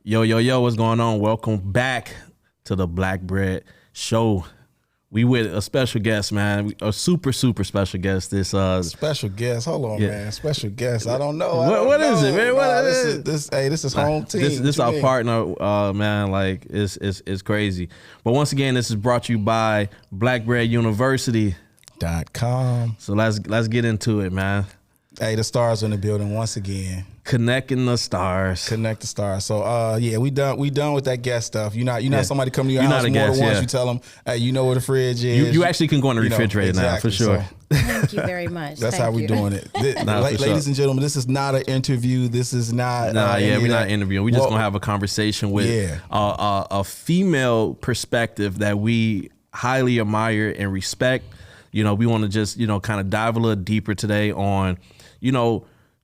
Yo, what's going on? Welcome back to the Black Bread Show. We with a special guest, man. A super special guest. This special guest. Hold on, man. Special guest. I don't know. What is it, man? This is home team. This is our partner, man. Like it's crazy. But once again, this is brought to you by BlackBreadUniversity.com. So let's get into it, man. Hey, the stars in the building once again. Connecting the stars. Connect the stars. So yeah, we done with that guest stuff. You're not somebody come to your house more than once. You tell them, hey, you know where the fridge is. You actually can go in the refrigerator now for sure. So, thank you very much. That's how we're doing it. Ladies and gentlemen, this is not an interview. This is not. We're not interviewing. We're just gonna have a conversation with a female perspective that we highly admire and respect. You know, we want to just kind of dive a little deeper today on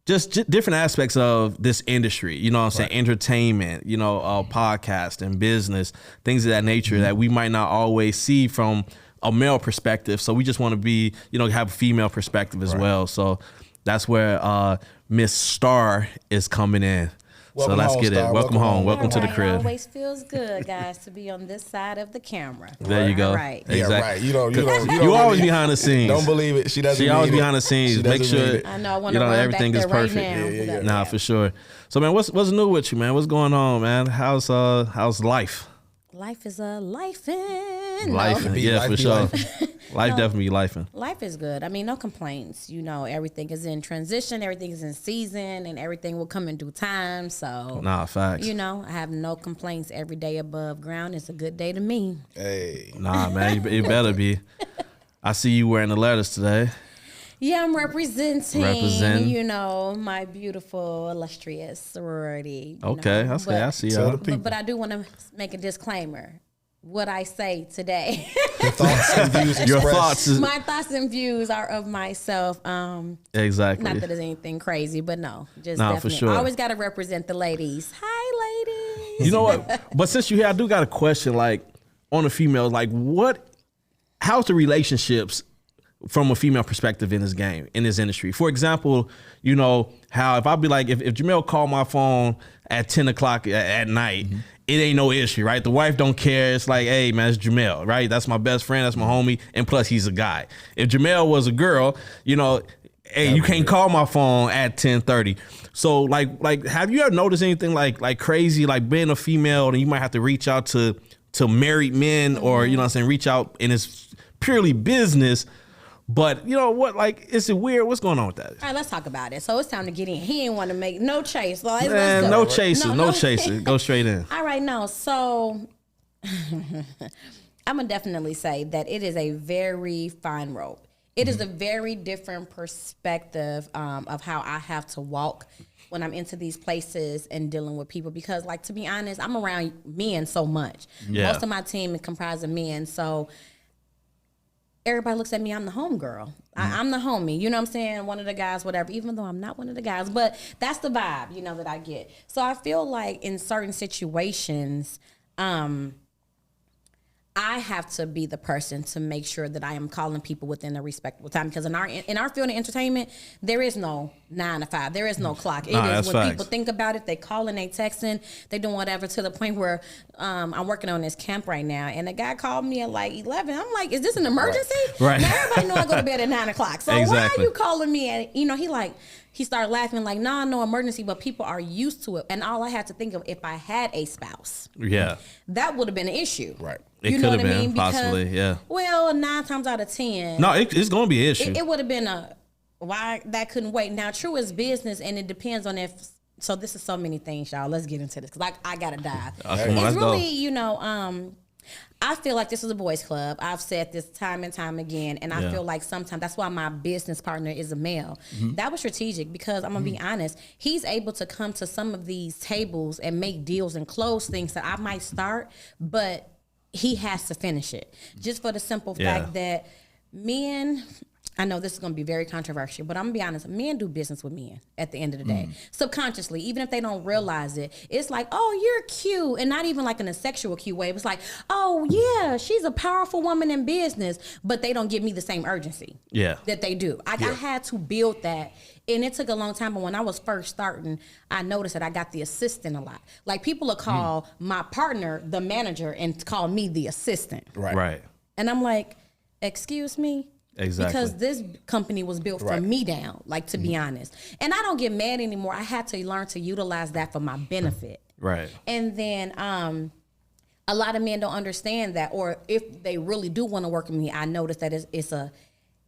just different aspects of this industry, you know what I'm saying? Entertainment, podcast and business, things of that nature that we might not always see from a male perspective. So we just want to be, have a female perspective as well. So that's where Miss Starr is coming in. Welcome so let's get Starr. it. Welcome home. Welcome to the crib. It always feels good, guys, to be on this side of the camera. There you go. All right. Exactly. Yeah, right. You always behind the scenes. Don't believe it. She always behind the scenes. Make sure I know. I want to run everything back is there perfect. Right now. Nah, for sure. So man, what's new with you, man? What's going on, man? How's life? Life is a life-in. For sure. Life definitely lifing. Life is good. I mean, no complaints. Everything is in transition, everything is in season, and everything will come in due time. So, facts. I have no complaints. Every day above ground is a good day to me. Hey. Nah, man, it better be. I see you wearing the letters today. Yeah, I'm representing. My beautiful, illustrious sorority. Okay, I see y'all. But I do want to make a disclaimer. What I say today. Your thoughts and views expressed. Your thoughts. My thoughts and views are of myself. Exactly. Not that it's anything crazy, but no. Just nah, definitely. for sure. I always got to represent the ladies. Hi, ladies. You know what? But since you're here, I do got a question, like, on a female, like, how's the relationships from a female perspective in this game, in this industry? For example, how if I'd be like, if Jamel called my phone at 10 o'clock at night, it ain't no issue, right? The wife don't care. It's like, hey, man, it's Jamel, right? That's my best friend. That's my homie. And plus, he's a guy. If Jamel was a girl, hey, you can't call my phone at 10:30. So, like, have you ever noticed anything like crazy, like being a female and you might have to reach out to married men or, reach out and it's purely business. But you know what? Like, is it weird? What's going on with that? All right, let's talk about it. So it's time to get in. He ain't want to make no chase. Let's go. No chaser. Go straight in. All right, no. So I'm gonna definitely say that it is a very fine rope. It is a very different perspective of how I have to walk when I'm into these places and dealing with people. Because, like, to be honest, I'm around men so much. Yeah. Most of my team is comprised of men. So everybody looks at me, I'm the homegirl. I'm the homie, you know what I'm saying? One of the guys, whatever, even though I'm not one of the guys. But that's the vibe, that I get. So I feel like in certain situations, I have to be the person to make sure that I am calling people within a respectable time. Because in our field of entertainment, there is no 9 to 5. There is no clock. It is when people think about it, they calling, they texting, they doing whatever, to the point where I'm working on this camp right now. And the guy called me at like 11. I'm like, is this an emergency? Right. Now everybody know I go to bed at 9 o'clock. So why are you calling me? And he started laughing like, nah, no emergency, but people are used to it. And all I had to think of, if I had a spouse, that would have been an issue. Right. It could have been, possibly, yeah. Well, 9 times out of 10. No, it's going to be an issue. It would have been why that couldn't wait. Now, true is business, and it depends on so this is so many things, y'all. Let's get into this, because I got to dive. It's really, I feel like this is a boys club. I've said this time and time again, and I feel like sometimes that's why my business partner is a male. That was strategic, because I'm gonna be honest, he's able to come to some of these tables and make deals and close things that I might start, but he has to finish it, just for the simple fact that men, I know this is going to be very controversial, but I'm going to be honest. Men do business with men at the end of the day. Subconsciously, even if they don't realize it, it's like, oh, you're cute. And not even like in a sexual cute way. It's like, oh, yeah, she's a powerful woman in business. But they don't give me the same urgency that they do. I had to build that. And it took a long time. But when I was first starting, I noticed that I got the assistant a lot. Like people will call my partner the manager and call me the assistant. Right. And I'm like, excuse me? Exactly. Because this company was built from me down, like to be honest. And I don't get mad anymore. I had to learn to utilize that for my benefit. Right. And then a lot of men don't understand that, or if they really do want to work with me, I notice that it's a,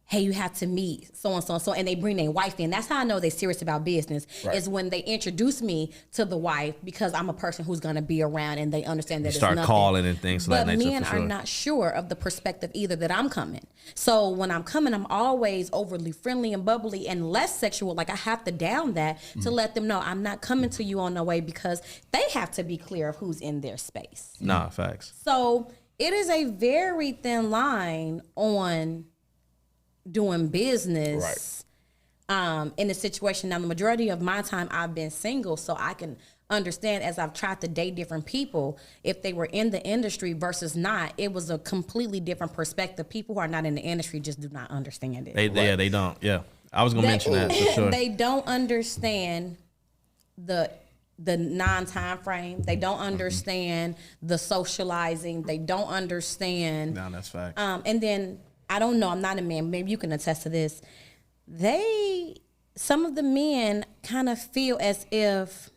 hey, you have to meet so and so and so, and they bring their wife in. That's how I know they're serious about business, is when they introduce me to the wife, because I'm a person who's going to be around and they understand that start it's nothing. Calling and things like that. But men are not sure of the perspective either that I'm coming. So when I'm coming, I'm always overly friendly and bubbly and less sexual. Like I have to down that to let them know I'm not coming to you on no way, because they have to be clear of who's in their space. Nah, facts. So it is a very thin line on doing business in a situation. Now, the majority of my time I've been single, so I can understand, as I've tried to date different people, if they were in the industry versus not, it was a completely different perspective. People who are not in the industry just do not understand it. They don't. Yeah. I was going to mention that for sure. They don't understand the non-time frame. They don't understand the socializing. They don't understand. No, that's fact. And then, I don't know, I'm not a man, maybe you can attest to this. Some of the men kind of feel as if,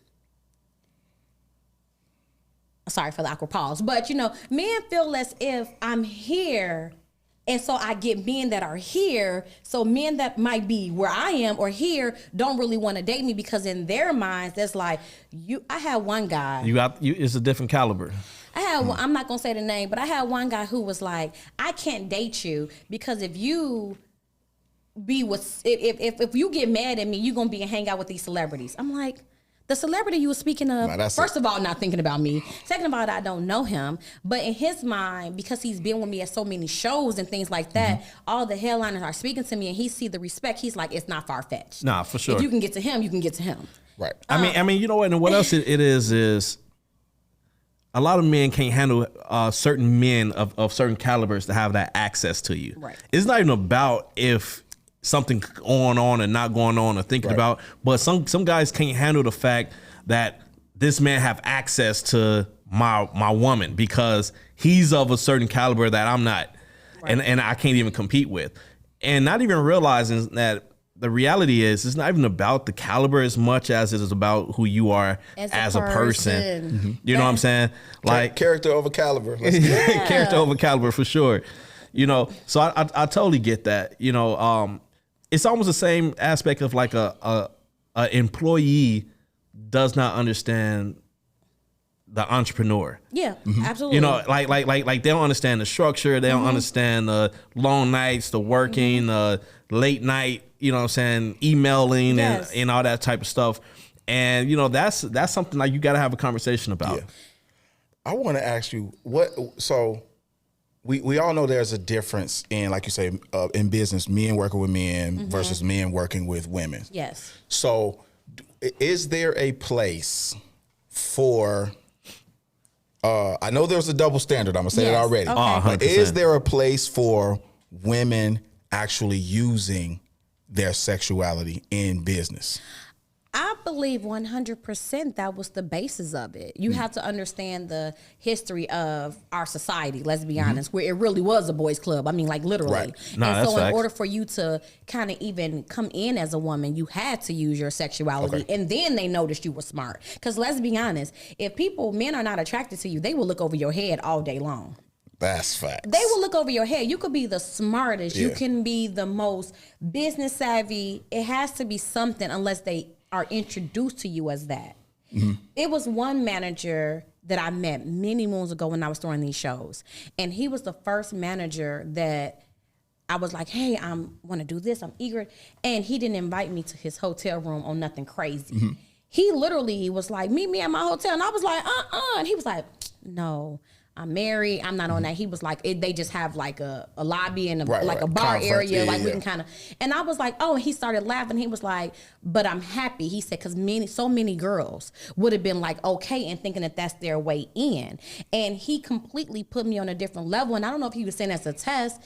sorry for the awkward pause, but men feel as if I'm here, and so I get men that are here, so men that might be where I am or here don't really want to date me, because in their minds, that's like, I had one guy. It's a different caliber. I'm not gonna say the name, but I had one guy who was like, I can't date you because if you if you get mad at me, you're gonna be and hang out with these celebrities. I'm like, the celebrity you were speaking of, first of all, not thinking about me. Second of all, I don't know him. But in his mind, because he's been with me at so many shows and things like that, all the headliners are speaking to me, and he see the respect. He's like, it's not far-fetched. Nah, for sure. If you can get to him, you can get to him. Right. I mean, you know what? And what else it is a lot of men can't handle certain men of certain calibers to have that access to you. Right. It's not even about if something going on and not going on or thinking about, but some guys can't handle the fact that this man have access to my woman because he's of a certain caliber that I'm not, and I can't even compete with, and not even realizing that the reality is it's not even about the caliber as much as it is about who you are as a person. Mm-hmm. You know what I'm saying? Like character over caliber. Character over caliber for sure. So I totally get that. It's almost the same aspect of like a employee does not understand the entrepreneur. Yeah, absolutely. Like they don't understand the structure. They don't understand the long nights, the working, the late night, emailing and all that type of stuff. And, that's something like you got to have a conversation about. Yeah. I want to ask you so we all know there's a difference in, like you say, in business, men working with men versus men working with women. Yes. So is there a place for, I know there's a double standard. I'm going to say it already. Okay. But is there a place for women actually using their sexuality in business? I believe 100% that was the basis of it. You have to understand the history of our society, let's be honest, where it really was a boys' club. I mean, like literally. Right. And so in order for you to kind of even come in as a woman, you had to use your sexuality. And then they noticed you were smart. Because let's be honest, if men are not attracted to you, they will look over your head all day long. That's facts. They will look over your head. You could be the smartest. You can be the most business savvy. It has to be something unless they are introduced to you as that. It was one manager that I met many moons ago when I was throwing these shows. And he was the first manager that I was like, hey, I want to do this. I'm eager. And he didn't invite me to his hotel room on nothing crazy. He literally was like, meet me at my hotel. And I was like, And he was like, no, I'm married. I'm not on that. He was like, they just have like a lobby and a bar Conference, area. We can kind of, and I was like, oh, and he started laughing. He was like, but I'm happy. He said, because so many girls would have been like, okay, and thinking that that's their way in. And he completely put me on a different level. And I don't know if he was saying that's a test.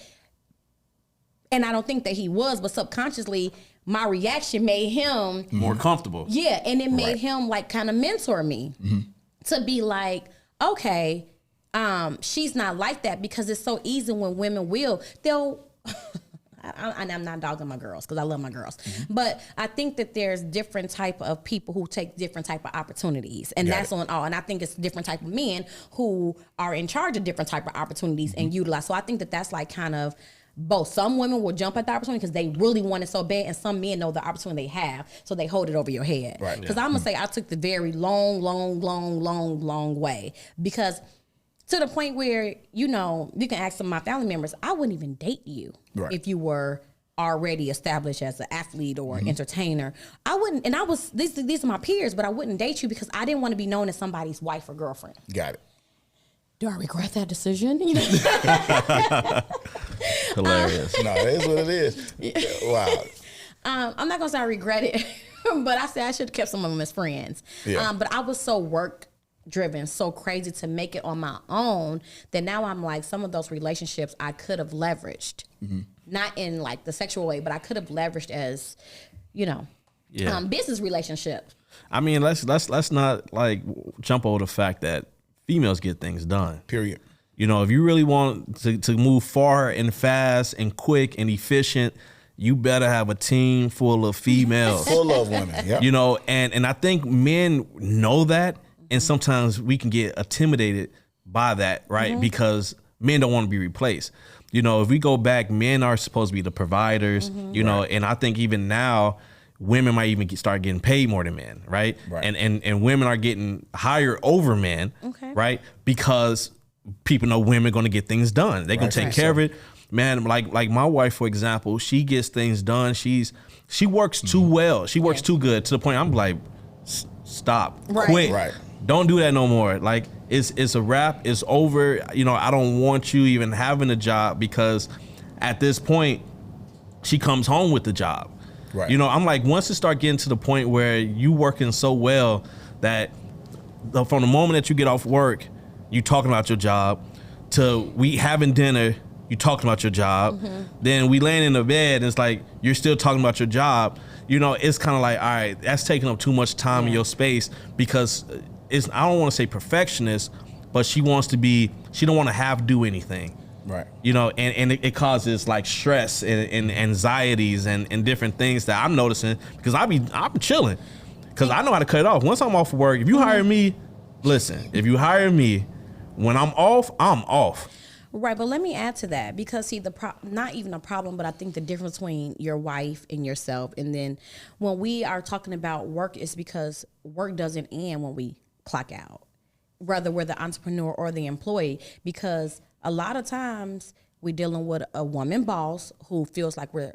And I don't think that he was, but subconsciously, my reaction made him more comfortable. Yeah. And it made him like kind of mentor me to be like, okay, she's not like that, because it's so easy when women they'll I'm not dogging my girls because I love my girls, but I think that there's different type of people who take different type of opportunities, and that's on all. And I think it's different type of men who are in charge of different type of opportunities and utilize. So I think that that's like kind of both. Some women will jump at the opportunity because they really want it so bad, and some men know the opportunity they have, so they hold it over your head. Right. Because I'm gonna say I took the very long way, because to the point where, you know, you can ask some of my family members, I wouldn't even date you if you were already established as an athlete or entertainer. I wouldn't, and I was, these are my peers, but I wouldn't date you because I didn't want to be known as somebody's wife or girlfriend. Got it. Do I regret that decision? You know? Hilarious. No, it is what it is. Wow. I'm not gonna say I regret it, but I said I should have kept some of them as friends. Yeah. But I was so work driven, so crazy to make it on my own, that now I'm like, some of those relationships I could have leveraged, not in like the sexual way, but I could have leveraged as, you know, business relationships. I mean, let's not like jump over the fact that females get things done. Period. You know, if you really want to move far and fast and quick and efficient, you better have a team full of females. Full of women. Yep. You know, and I think men know that, and sometimes we can get intimidated by that, right? Because men don't want to be replaced. You know, if we go back, men are supposed to be the providers, you know, and I think even now, women might even start getting paid more than men, right? And women are getting higher over men, right? Because people know women are going to get things done. They're going to take care of it. Man, like my wife, for example, she gets things done. She works too well. She works too good, to the point I'm like, stop, quit. Right. Don't do that no more. Like, it's a wrap. It's over. You know, I don't want you even having a job, because at this point, she comes home with the job. Right. You know, I'm like, once it start getting to the point where you working so well that from the moment that you get off work, you talking about your job, to we having dinner, you talking about your job, then we laying in the bed, and it's like you're still talking about your job. You know, it's kind of like, all right, that's taking up too much time in your space, because I don't want to say perfectionist, but she don't want to have to do anything. Right. You know, and it causes like stress and anxieties and different things that I'm noticing, because I'm chilling, because I know how to cut it off. Once I'm off work, if you hire me, listen, if you hire me, when I'm off, I'm off. Right, but let me add to that, because see, not even a problem, but I think the difference between your wife and yourself, and then when we are talking about work, is because work doesn't end when we clock out, whether we're the entrepreneur or the employee, because a lot of times we're dealing with a woman boss who feels like we're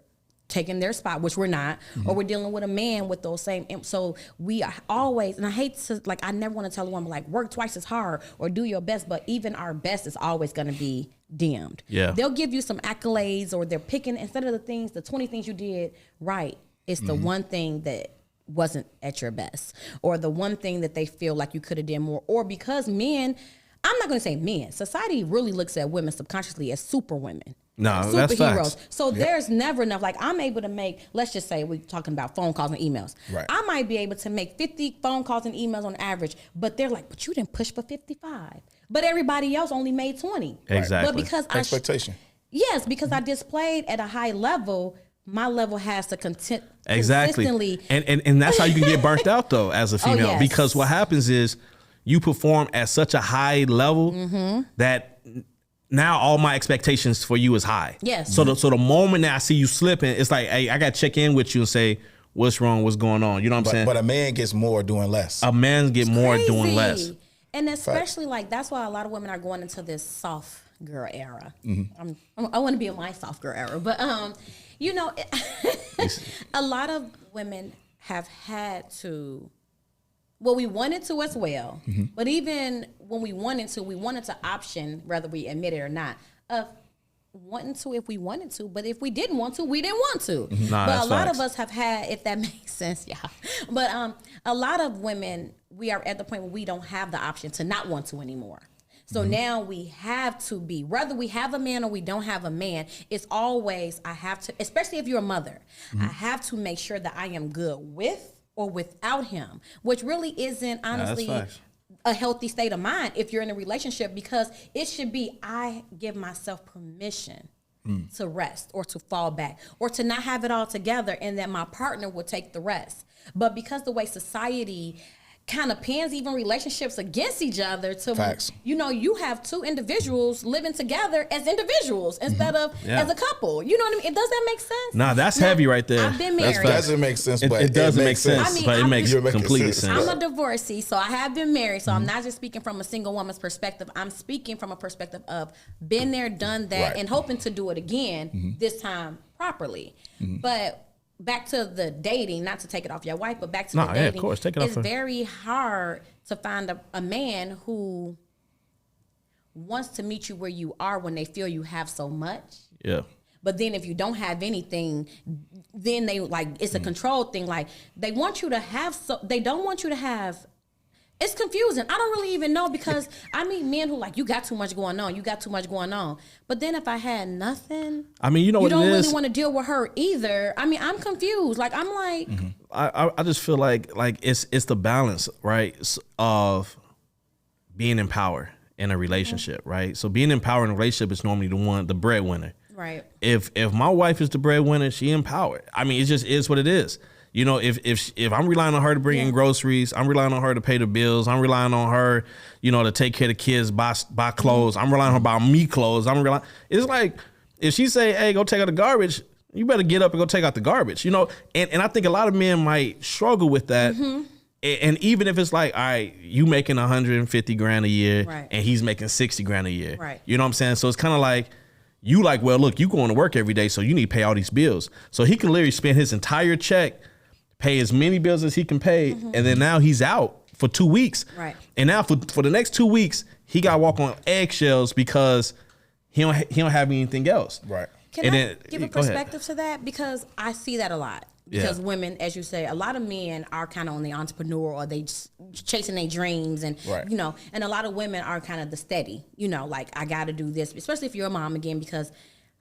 taking their spot, which we're not, or we're dealing with a man with those same. So we are always, and I hate to, like, I never want to tell a woman, like, work twice as hard or do your best, but even our best is always going to be dimmed. Yeah. They'll give you some accolades, or they're picking, instead of the 20 things you did right, it's the one thing that wasn't at your best, or the one thing that they feel like you could have done more, or because men, I'm not going to say men, society really looks at women subconsciously as super women. No, that's facts. So there's never enough. Like, I'm able to make, let's just say we're talking about phone calls and emails. Right. I might be able to make 50 phone calls and emails on average, but they're like, but you didn't push for 55. But everybody else only made 20. Exactly. But because expectation. Yes, because I displayed at a high level, my level has to exactly. consistently. And that's how you can get burnt out, though, as a female. Yes. Because what happens is you perform at such a high level that now all my expectations for you is high. Yes. So the moment that I see you slipping, it's like, hey, I got to check in with you and say, what's wrong? What's going on? You know what I'm saying? But a man gets more doing less. A man get more Crazy. doing less. And especially like, that's why a lot of women are going into this soft girl era. I want to be in my soft girl era, but you know, a lot of women have had to Well, we wanted to as well. But even when we wanted to option, whether we admit it or not, of wanting to if we wanted to. But if we didn't want to, we didn't want to. Nah, but a lot facts. of us have had, if that makes sense, yeah. But a lot of women, we are at the point where we don't have the option to not want to anymore. So now we have to be, whether we have a man or we don't have a man, it's always, I have to, especially if you're a mother, I have to make sure that I am good with or without him, which really isn't honestly a healthy state of mind if you're in a relationship, because it should be, I give myself permission to rest or to fall back or to not have it all together, and that my partner will take the rest. But because the way society kind of pins even relationships against each other to, Facts. you know, you have two individuals living together as individuals instead of as a couple. You know what I mean? Does that make sense? Nah, that's heavy right there. I've been married. It doesn't make sense, but it doesn't make sense, I mean, but it makes complete sense. I'm a divorcee, so I have been married. So I'm not just speaking from a single woman's perspective. I'm speaking from a perspective of been there, done that, and hoping to do it again this time properly. But back to the dating, not to take it off your wife, but back to the dating. Yeah, of course, take it off. It's very hard to find a man who wants to meet you where you are when they feel you have so much. Yeah. But then if you don't have anything, then they like, it's a control thing. Like they want you to have, they don't want you to have. It's confusing. I don't really even know, because I meet men who like, you got too much going on. You got too much going on. But then if I had nothing, I mean, you know what it is? You don't really want to deal with her either. I mean, I'm confused. Like, I'm like. I just feel like it's the balance, right, of being in power in a relationship, right? So being in power in a relationship is normally the breadwinner. Right. If my wife is the breadwinner, she empowered. I mean, it just is what it is. You know, if I'm relying on her to bring in groceries, I'm relying on her to pay the bills, I'm relying on her, you know, to take care of the kids, buy clothes, I'm relying on her to buy me clothes, it's like, if she say, hey, go take out the garbage, you better get up and go take out the garbage, you know? And I think a lot of men might struggle with that. And even if it's like, all right, you making 150 grand a year and he's making 60 grand a year. Right. You know what I'm saying? So it's kind of like, you like, well, look, you going to work every day, so you need to pay all these bills. So he can literally spend his entire check, pay as many bills as he can pay, and then now he's out for 2 weeks. Right. And now for the next 2 weeks, he got to walk on eggshells because he don't have anything else. Right. Can I give a perspective to that? Because I see that a lot. Because women, as you say, a lot of men are kind of on the entrepreneur, or they just chasing their dreams, and you know, and a lot of women are kind of the steady, you know, like, I got to do this, especially if you're a mom, again, because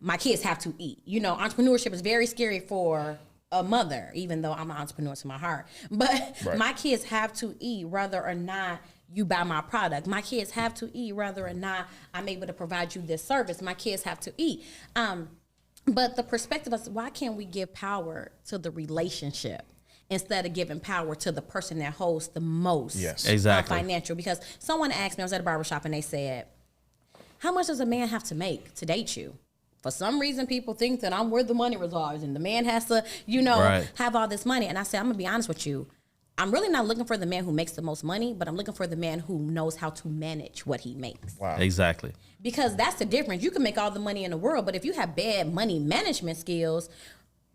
my kids have to eat. You know, entrepreneurship is very scary for a mother, even though I'm an entrepreneur to my heart. But my kids have to eat whether or not you buy my product. My kids have to eat whether or not I'm able to provide you this service. My kids have to eat. But the perspective is, why can't we give power to the relationship instead of giving power to the person that holds the most financial? Because someone asked me, I was at a barbershop, and they said, how much does a man have to make to date you? For some reason, people think that I'm where the money resides and the man has to, you know, have all this money. And I said, I'm going to be honest with you. I'm really not looking for the man who makes the most money, but I'm looking for the man who knows how to manage what he makes. Wow. Exactly. Because that's the difference. You can make all the money in the world, but if you have bad money management skills,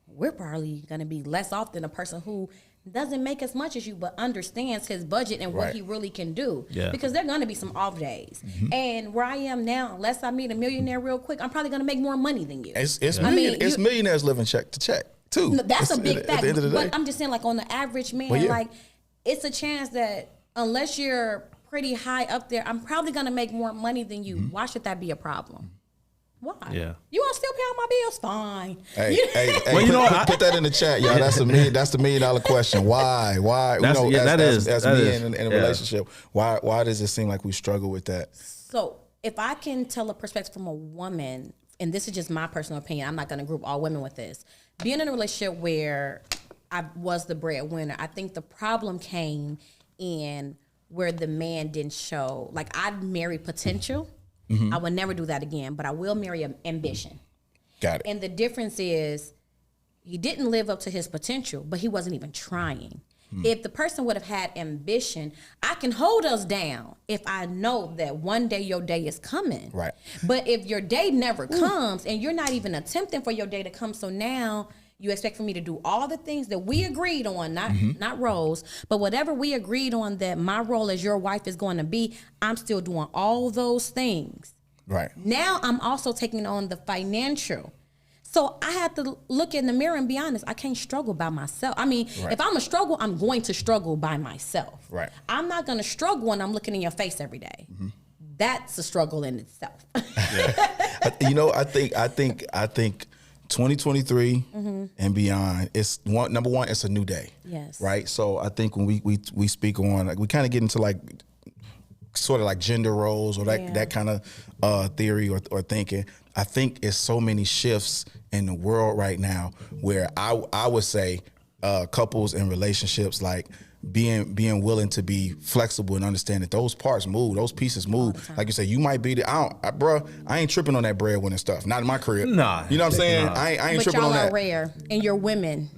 we're probably going to be less off than a person who doesn't make as much as you, but understands his budget and what he really can do. Yeah. Because there are going to be some off days. And where I am now, unless I meet a millionaire real quick, I'm probably going to make more money than you. It's millionaires living check to check, too. No, that's a big fact. At the end of the day. But I'm just saying, like, on the average man, like, it's a chance that unless you're pretty high up there, I'm probably going to make more money than you. Why should that be a problem? Why? Yeah. You want to still pay all my bills? Fine. Hey, well, put that in the chat, y'all. That's the $1 million question. Why? That's, you know, as men in a relationship, why does it seem like we struggle with that? So if I can tell a perspective from a woman, and this is just my personal opinion, I'm not going to group all women with this. Being in a relationship where I was the breadwinner, I think the problem came in where the man didn't show. Like, I'd marry potential. I would never do that again, but I will marry ambition. Got it. And the difference is, he didn't live up to his potential, but he wasn't even trying. If the person would have had ambition, I can hold us down if I know that one day your day is coming. Right. But if your day never comes and you're not even attempting for your day to come, so now You expect for me to do all the things that we agreed on, not roles, but whatever we agreed on that my role as your wife is going to be, I'm still doing all those things. Right. Now I'm also taking on the financial. So I have to look in the mirror and be honest. I can't struggle by myself. I mean, if I'm a struggle, I'm going to struggle by myself. Right. I'm not going to struggle when I'm looking in your face every day. That's a struggle in itself. I think 2023 and beyond, number one, it's a new day. Yes. Right. So I think when we speak on, like, we kind of get into like sort of like gender roles or that kind of theory or thinking. I think it's so many shifts in the world right now where I would say couples and relationships, like being willing to be flexible and understand that those parts move, those pieces move. Like you say, you might be I ain't tripping on that breadwinner stuff. Not in my career. Nah. You know what I'm saying? I ain't tripping on that. But y'all are rare, and your women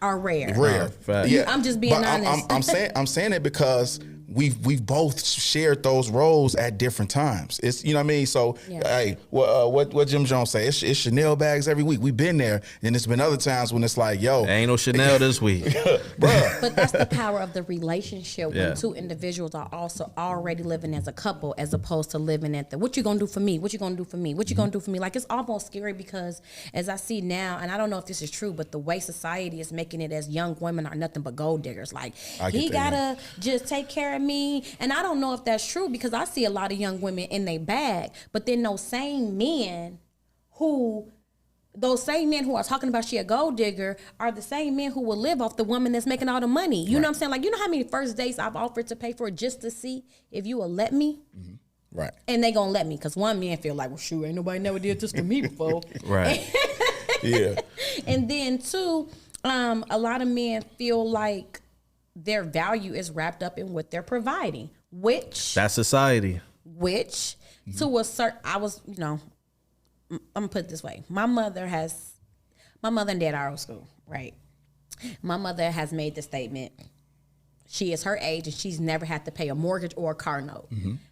are rare. Rare. Yeah. I'm just being honest. I'm saying it because we've both shared those roles at different times. It's, you know what I mean? So, hey, what Jim Jones say? It's Chanel bags every week. We've been there, and it's been other times when it's like, yo, ain't no Chanel this week, bruh. But that's the power of the relationship when two individuals are also already living as a couple, as opposed to living at the what you gonna do for me? What you gonna do for me? What you gonna do for me? Like, it's almost scary because as I see now, and I don't know if this is true, but the way society is making it as young women are nothing but gold diggers. Like, he gotta just take care of me. And I don't know if that's true because I see a lot of young women in their bag, but then those same men who are talking about she a gold digger are the same men who will live off the woman that's making all the money. You know what I'm saying? Like, you know how many first dates I've offered to pay for just to see if you will let me? Right. And they gonna let me because one man feel like, well, shoot, ain't nobody never did this for me before. Right. Yeah. And then two, a lot of men feel like their value is wrapped up in what they're providing, which that's society. Which to a certain, I'm gonna put it this way: my mother and dad are old school, right? My mother has made the statement. She is her age and she's never had to pay a mortgage or a car note.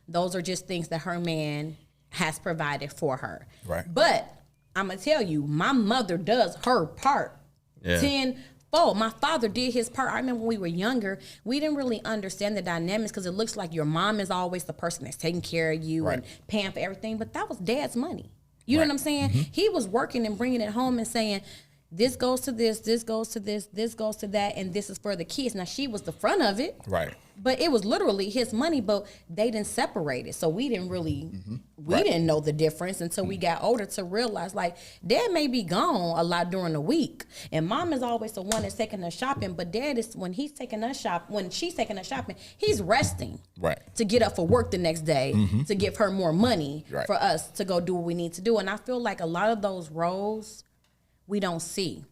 Those are just things that her man has provided for her. Right. But I'm gonna tell you, my mother does her part. Tenfold. My father did his part. I remember when we were younger, we didn't really understand the dynamics because it looks like your mom is always the person that's taking care of you and paying for everything. But that was dad's money. You know what I'm saying? He was working and bringing it home and saying, this goes to this, this goes to this, this goes to that, and this is for the kids. Now, she was the front of it. Right. But it was literally his money, but they didn't separate it. So we didn't really, we didn't know the difference until we got older to realize, like, dad may be gone a lot during the week. And mom is always the one that's taking us shopping, but dad is, when she's taking us shopping, he's resting. Right. To get up for work the next day, to give her more money for us to go do what we need to do. And I feel like a lot of those roles we don't see.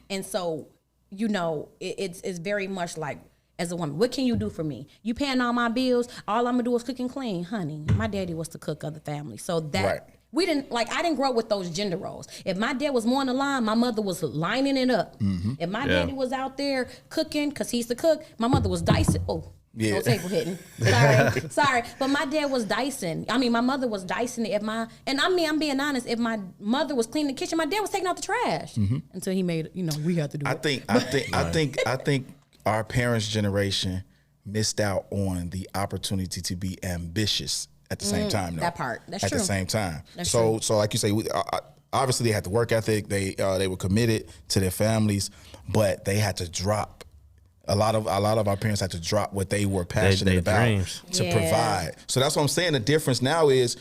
And so, it's very much like, as a woman, what can you do for me? You paying all my bills, all I'm gonna do is cook and clean. Honey, my daddy was the cook of the family. So that, I didn't grow up with those gender roles. If my dad was more on the line, my mother was lining it up. If my daddy was out there cooking, because he's the cook, my mother was dicing. Oh, no table hitting. Sorry. But my dad was dicing. I mean, my mother was dicing it. I'm being honest, if my mother was cleaning the kitchen, my dad was taking out the trash. Until he made, we had to do it. I think our parents' generation missed out on the opportunity to be ambitious at the same time. That part. That's true. At the same time. That's so true. like you say, obviously they had the work ethic. They were committed to their families, but they had to drop. A lot of our parents had to drop what they were passionate about to provide. So that's what I'm saying. The difference now is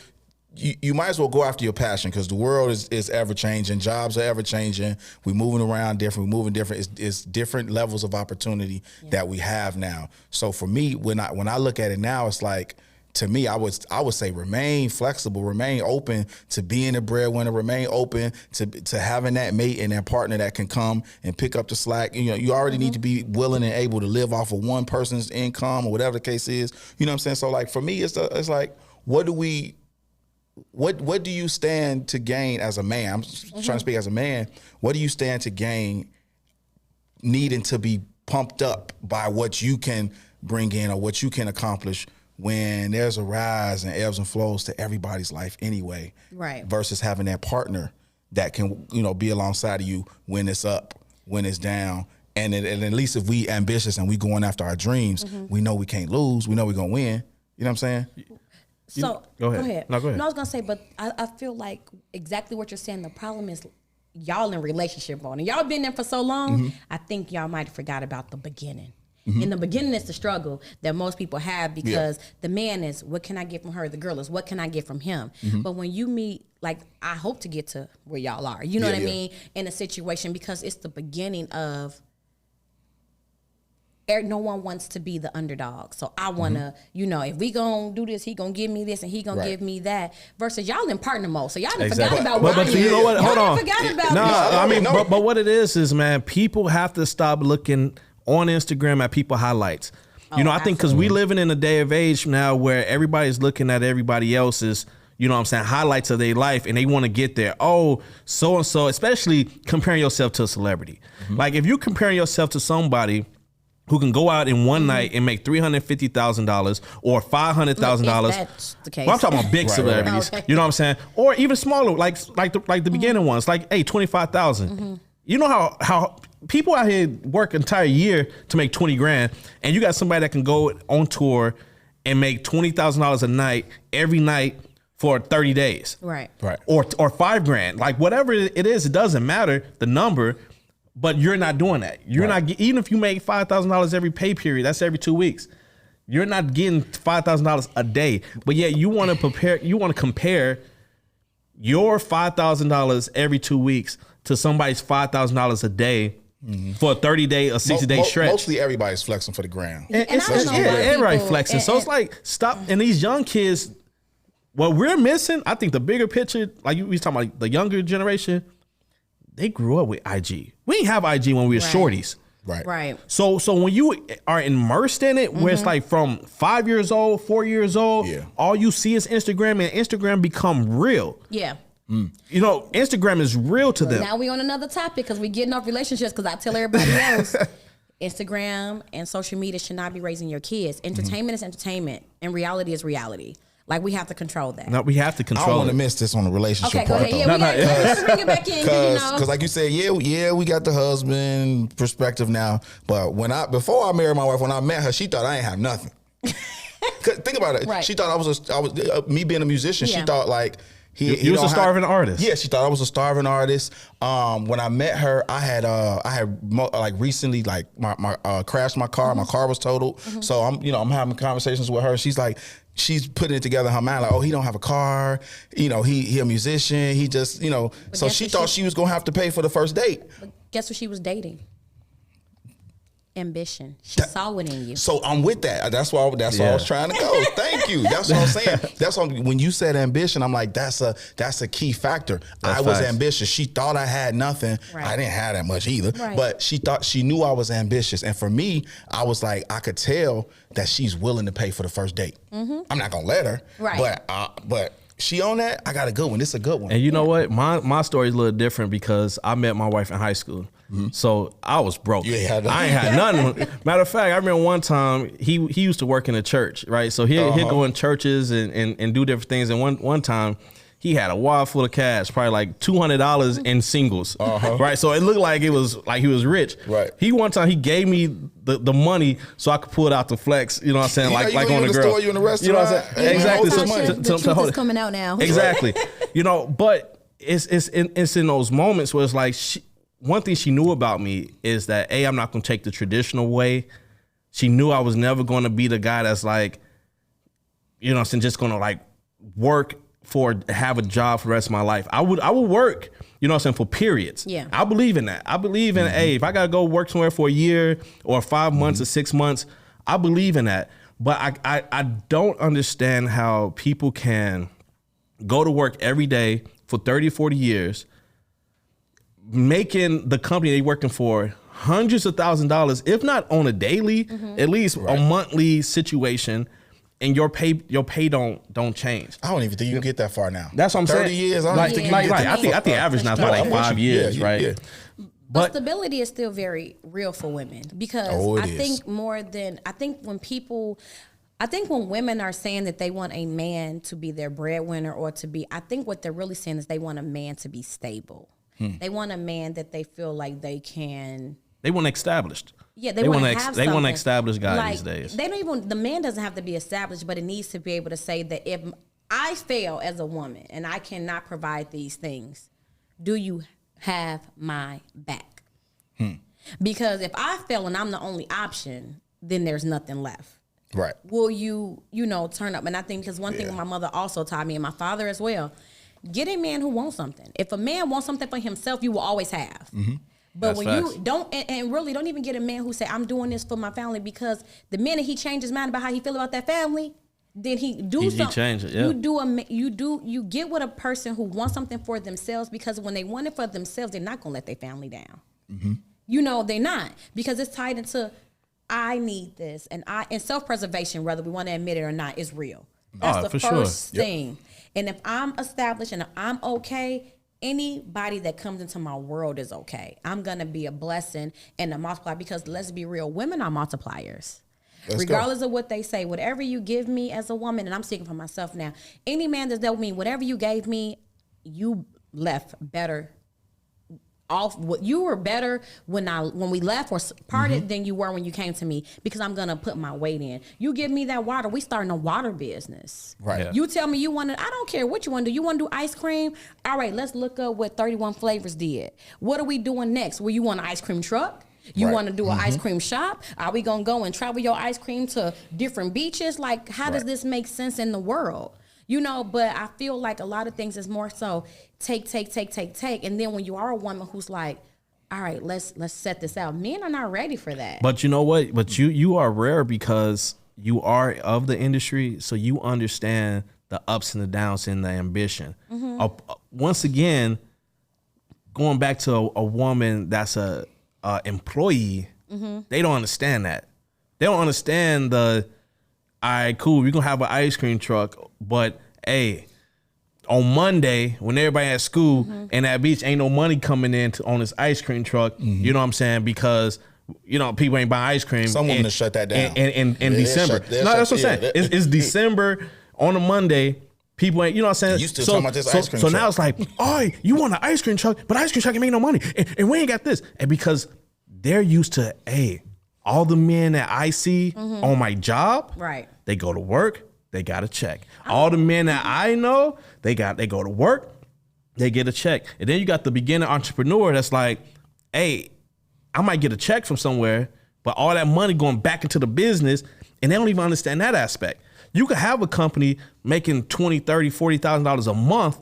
you might as well go after your passion because the world is ever changing. Jobs are ever changing. We're moving around different. We're moving different. It's different levels of opportunity that we have now. So for me, when I look at it now, it's like, to me, I would say remain flexible, remain open to being a breadwinner, remain open to having that mate and that partner that can come and pick up the slack. You already need to be willing and able to live off of one person's income or whatever the case is. You know what I'm saying? So like for me, it's like, what do you stand to gain as a man? I'm trying to speak as a man. What do you stand to gain needing to be pumped up by what you can bring in or what you can accomplish when there's a rise and ebbs and flows to everybody's life anyway, right? Versus having that partner that can, be alongside of you when it's up when it's down. And at least if we ambitious and we going after our dreams, we know we can't lose. We know we're going to win. You know what I'm saying? So go ahead. No, go ahead. No, I was going to say, but I feel like exactly what you're saying. The problem is y'all in relationship on, and y'all been there for so long. I think y'all might have forgot about the beginning. In the beginning, it's the struggle that most people have because the man is, what can I get from her? The girl is, what can I get from him? But when you meet, like, I hope to get to where y'all are, you know what I mean? In a situation, because it's the beginning of, no one wants to be the underdog. So I want to, you know, if we going to do this, he going to give me this and he going to give me that. Versus y'all in partner mode. So y'all done forgot about what but you know what? Hold on. Forgot about no, I mean, but what it is, man, people have to stop looking on Instagram at people highlights. You know, I think because we living in a day of age now where everybody's looking at everybody else's, you know what I'm saying, highlights of their life, and they want to get there. Oh, so-and-so, especially comparing yourself to a celebrity. Like, if you comparing yourself to somebody who can go out in one night and make $350,000 or $500,000. That's the case. Well, I'm talking about big celebrities. Okay. You know what I'm saying? Or even smaller, like the beginning ones, like, hey, 25,000. You know how people out here work an entire year to make 20 grand, and you got somebody that can go on tour and make $20,000 a night every night for 30 days. Right. Or $5 grand. Like, whatever it is, it doesn't matter the number, but you're not doing that. You're not, even if you make $5,000 every pay period, that's every 2 weeks. You're not getting $5,000 a day. But yet you want to compare your $5,000 every 2 weeks to somebody's $5,000 a day for a 30-day or 60-day stretch. Mostly everybody's flexing for the gram. Everybody flexing. So it's like, stop. And these young kids, what we're missing, I think the bigger picture, like we was talking about the younger generation, they grew up with IG. We didn't have IG when we were shorties. Right. So when you are immersed in it, where it's like from 5 years old, 4 years old, all you see is Instagram, and Instagram become real. Yeah. You know, Instagram is real to them. Now we on another topic because we getting off relationships, because I tell everybody else, Instagram and social media should not be raising your kids. Entertainment is entertainment, and reality is reality. Like, we have to control that. No, we have to control. I don't want to miss this on the relationship part. Okay, go ahead. Yeah, we got to bring it back in. Because like you said, we got the husband perspective now. But before I married my wife, when I met her, she thought I ain't have nothing. Think about it. Right. She thought I was me being a musician. She thought like he was a starving artist. Yeah, she thought I was a starving artist. When I met her, I had like recently like my crashed my car. My car was totaled. So I'm having conversations with her. She's like, she's putting it together in her mind like, oh, he don't have a car. You know, he a musician. He just, you know. But so she thought she was gonna have to pay for the first date. But guess what she was dating? Ambition. She saw it in you. So I'm with that. That's why I was trying to go. Thank you. That's what I'm saying. When you said ambition, I'm like, that's a key factor. I was ambitious. She thought I had nothing. Right. I didn't have that much either. Right. But she knew I was ambitious. And for me, I was like, I could tell that she's willing to pay for the first date. I'm not gonna let her. Right. But she on that, I got a good one. This is a good one. And you know what? My story is a little different because I met my wife in high school. So I was broke. I ain't had nothing. Matter of fact, I remember one time he used to work in a church, right? So he'll go in churches and do different things. And one time he had a wallet full of cash, probably like $200 in singles, right? So it looked like he was rich. Right. One time he gave me the money so I could pull it out to flex. You know what I'm saying? Like on the girl. Store, you in the restaurant. You know what I'm saying? Exactly. The truth is coming out now. Exactly. You know, but it's in those moments where it's like one thing she knew about me is that I'm not going to take the traditional way. She knew I was never going to be the guy that's like, you know what I'm saying, just going to like have a job for the rest of my life. I would work, you know what I'm saying, for periods. Yeah. I believe in that. I believe in, if I got to go work somewhere for a year or 5 months or 6 months, I believe in that. But I don't understand how people can go to work every day for 30, 40 years, making the company they working for hundreds of thousands of dollars, if not on a daily, at least a monthly situation, and your pay don't change. I don't even think you can get that far now. That's what I'm saying. 30 years, I don't think you can get that far. I think average now is like 5 years, right? Yeah. But stability is still very real for women because I think when women are saying that they want a man to be their breadwinner or to be, I think what they're really saying is they want a man to be stable. They want a man that they feel like they can. They want established. Yeah, they want to have They something. want an established guy like, these days. They don't even. The man doesn't have to be established, but it needs to be able to say that if I fail as a woman and I cannot provide these things, do you have my back? Because if I fail and I'm the only option, then there's nothing left. Right. Will you turn up? And I think because one thing my mother also taught me, and my father as well, get a man who wants something. If a man wants something for himself, you will always have. But That's when facts. you don't, and really don't even get a man who say, I'm doing this for my family, because the minute he changes his mind about how he feel about that family, then he change it, yeah. You get with a person who wants something for themselves, because when they want it for themselves, they're not gonna let their family down. They're not, because it's tied into I need this, and self-preservation, whether we want to admit it or not, is real. That's the first thing. And if I'm established and if I'm okay, anybody that comes into my world is okay. I'm gonna be a blessing and a multiplier, because let's be real, women are multipliers. Regardless of what they say, whatever you give me as a woman, and I'm speaking for myself now, any man that's dealt with me, whatever you gave me, you left better off. You were better when we left or parted than you were when you came to me, because I'm gonna put my weight in. You give me that water, we starting a water business. Right. Yeah. You tell me you want to, I don't care what you want to do. You want to do ice cream? All right, let's look up what 31 Flavors did. What are we doing next? Well, you want an ice cream truck? You want to do an ice cream shop? Are we gonna go and travel your ice cream to different beaches? Like, how does this make sense in the world? But I feel like a lot of things is more so take. And then when you are a woman who's like, all right, let's set this out. Men are not ready for that. But you know what? But you are rare because you are of the industry, so you understand the ups and the downs and the ambition. Once again, going back to a woman that's a employee, they don't understand that. They don't understand all right, cool, we're gonna have an ice cream truck, but hey, on Monday when everybody at school and at beach, ain't no money coming in on this ice cream truck. You know what I'm saying? Because people ain't buying ice cream. Someone to shut that down in December. That's what I'm saying. It's December on a Monday. People ain't, you know what I'm saying? You still talking about this ice cream truck. truck. Now it's like, oh, you want an ice cream truck, but ice cream truck ain't make no money, and we ain't got this. And because they're used to, all the men that I see on my job, right? They go to work, they got a check. All the men that I know, they go to work, they get a check. And then you got the beginner entrepreneur that's like, hey, I might get a check from somewhere, but all that money going back into the business, and they don't even understand that aspect. You could have a company making $20,000, $30,000, $40,000 a month,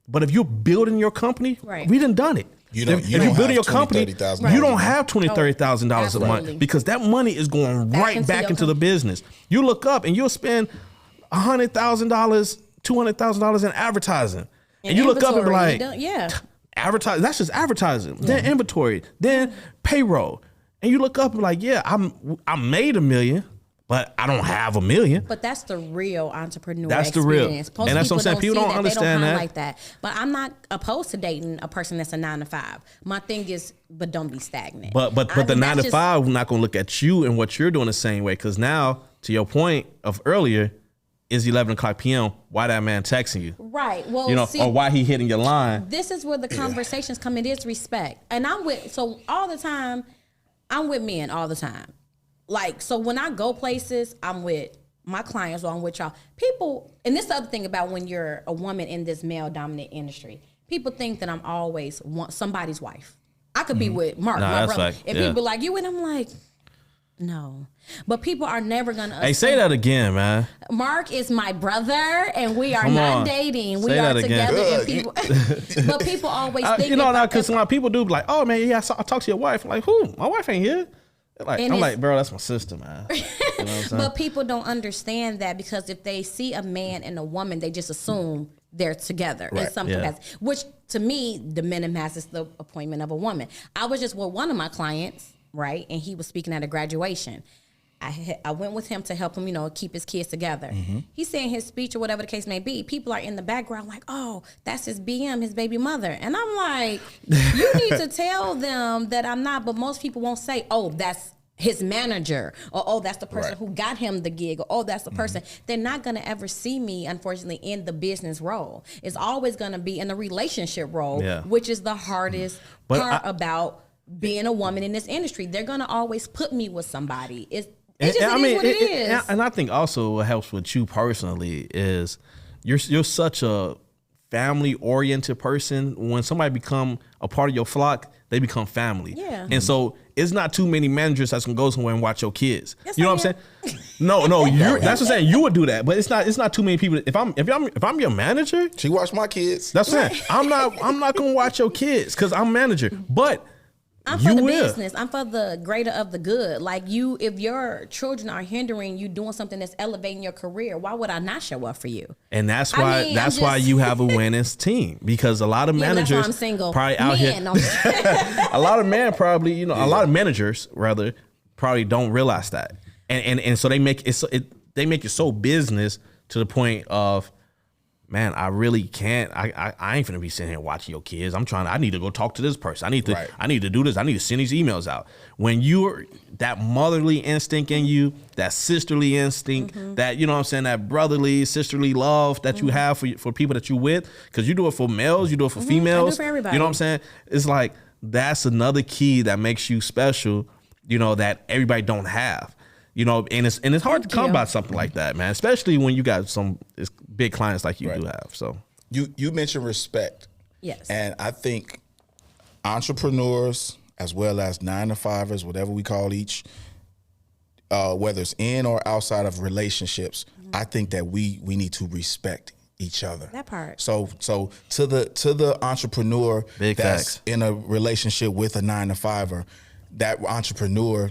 but if you're building your company, we done it. If you're building your company, you don't have $20,000, $30,000 a month, because that money is going right back into the business. You look up and you'll spend $100,000, $200,000 in advertising, and you look up and be like, advertising. That's just advertising. Then inventory, then payroll, and you look up and be like, I made $1 million. But I don't have $1 million. But that's the real entrepreneur experience. The real. And that's what I'm saying. People don't understand that. Like that. But I'm not opposed to dating a person that's a 9 to 5. My thing is, but don't be stagnant. But the 9 to 5 not going to look at you and what you're doing the same way. Because now, to your point of earlier, is 11 o'clock p.m. Why that man texting you? Right. Well, or why he hitting your line? This is where the conversations come in. It is respect. And all the time, I'm with men all the time. Like, so when I go places, I'm with my clients or I'm with y'all. People, and this is the other thing about when you're a woman in this male-dominant industry, people think that I'm always somebody's wife. I could be with Mark, my brother. And people be like, you and I'm like, no. But people are never going to. Hey, say that again, man. Mark is my brother, and we are not dating. We are together. And people, but people always think. Because a lot of people do be like, oh, man, I talked to your wife. I'm like, who? My wife ain't here. I'm like, bro, that's my sister, man. You know what I'm saying? But people don't understand that, because if they see a man and a woman, they just assume they're together in some capacity, which to me minimizes the appointment of a woman. I was just with one of my clients, right, and he was speaking at a graduation. I went with him to help him, keep his kids together. He's saying his speech or whatever the case may be. People are in the background like, oh, that's his BM, his baby mother. And I'm like, you need to tell them that I'm not. But most people won't say, oh, that's his manager, or oh, that's the person who got him the gig, or oh, that's the person. They're not gonna ever see me, unfortunately, in the business role. It's always gonna be in the relationship role, which is the hardest part about being a woman in this industry. They're gonna always put me with somebody. It is what it is. And I think also what helps with you personally is you're such a family-oriented person. When somebody become a part of your flock, they become family. Yeah. And so it's not too many managers that's gonna go somewhere and watch your kids. Yes, you know what I'm saying? No, that's what I'm saying. You would do that, but it's not too many people. If I'm your manager, she watch my kids. That's what I'm saying. I'm not gonna watch your kids because I'm manager. But I'm for the business. I'm for the greater of the good. Like if your children are hindering you doing something that's elevating your career, why would I not show up for you? And that's why why you have a winning team, because a lot of managers that's why I'm single. Probably out here. A lot of men probably, a lot of managers rather probably don't realize that, and so they make it so business to the point of, man, I really can't. I ain't finna be sitting here watching your kids. I need to go talk to this person. I need to do this. I need to send these emails out. When you're that motherly instinct in you, that sisterly instinct, that, you know what I'm saying, that brotherly, sisterly love that you have for people that you with, because you do it for males, you do it for females. I do for everybody. You know what I'm saying? It's like, that's another key that makes you special, that everybody don't have. And it's hard to come by something like that, man, especially when you got some big clients like you do have. So you mentioned respect. Yes. And I think entrepreneurs, as well as 9-to-5ers, whatever we call each, whether it's in or outside of relationships, I think that we need to respect each other. That part. So to the entrepreneur big that's facts. In a relationship with a 9-to-5er, that entrepreneur,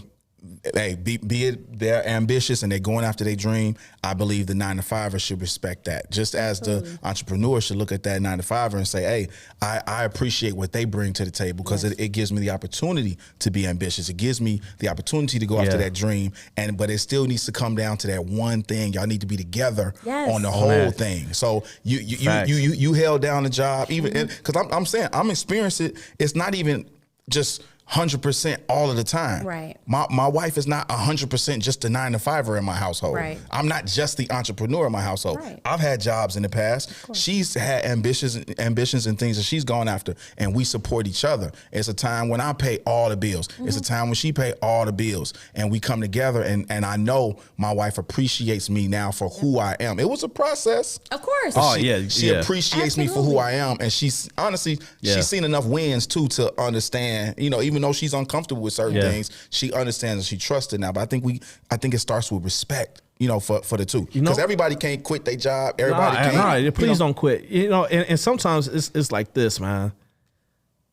hey, be it they're ambitious and they're going after their dream, I believe the 9-to-5er should respect that. Just as the entrepreneur should look at that 9-to-5er and say, hey, I appreciate what they bring to the table, because it gives me the opportunity to be ambitious. It gives me the opportunity to go after that dream. But it still needs to come down to that one thing. Y'all need to be together on the whole thing. So you held down the job, even because I'm saying I'm experiencing it. It's not even just 100% all of the time. Right. My wife is not 100% just a 9-to-5er in my household. Right. I'm not just the entrepreneur in my household. Right. I've had jobs in the past. She's had ambitions and things that she's gone after, and we support each other. It's a time when I pay all the bills. It's a time when she pay all the bills, and we come together, and I know my wife appreciates me now for who I am. It was a process. Of course. She appreciates me for who I am, and she's honestly, she's seen enough wins too to understand, even though she's uncomfortable with certain things, she understands and she trusts it now. But I think it starts with respect, for the two. Because everybody can't quit their job. Everybody can't. Please don't quit. And sometimes it's like this, man.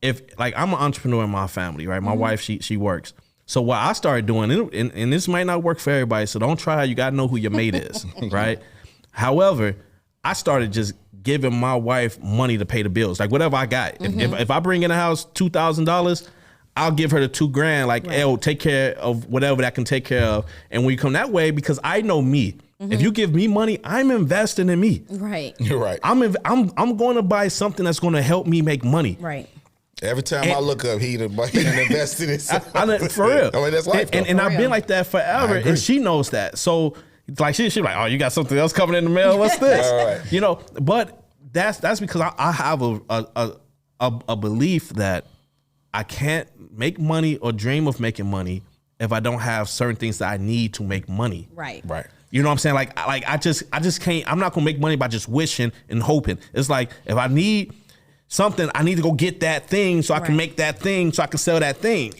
If like I'm an entrepreneur in my family, right? My wife, she works. So what I started doing, and this might not work for everybody, so don't try. You gotta know who your mate is, right? However, I started just giving my wife money to pay the bills, like whatever I got. If I bring in a house $2,000, I'll give her the $2,000, like, hey, take care of whatever that can take care of. And when you come that way, because I know me, if you give me money, I'm investing in me. Right. You're right. I'm going to buy something that's going to help me make money. Right. Every time I look up, he done invested in something. For real. I mean, that's life. And I've been like that forever, and she knows that. So like she's like, oh, you got something else coming in the mail? What's this? Right. But that's because I have a belief that I can't make money or dream of making money if I don't have certain things that I need to make money. Right. Right. You know what I'm saying? Like I just can't. I'm not gonna make money by just wishing and hoping. It's like if I need something, I need to go get that thing so I can make that thing so I can sell that thing.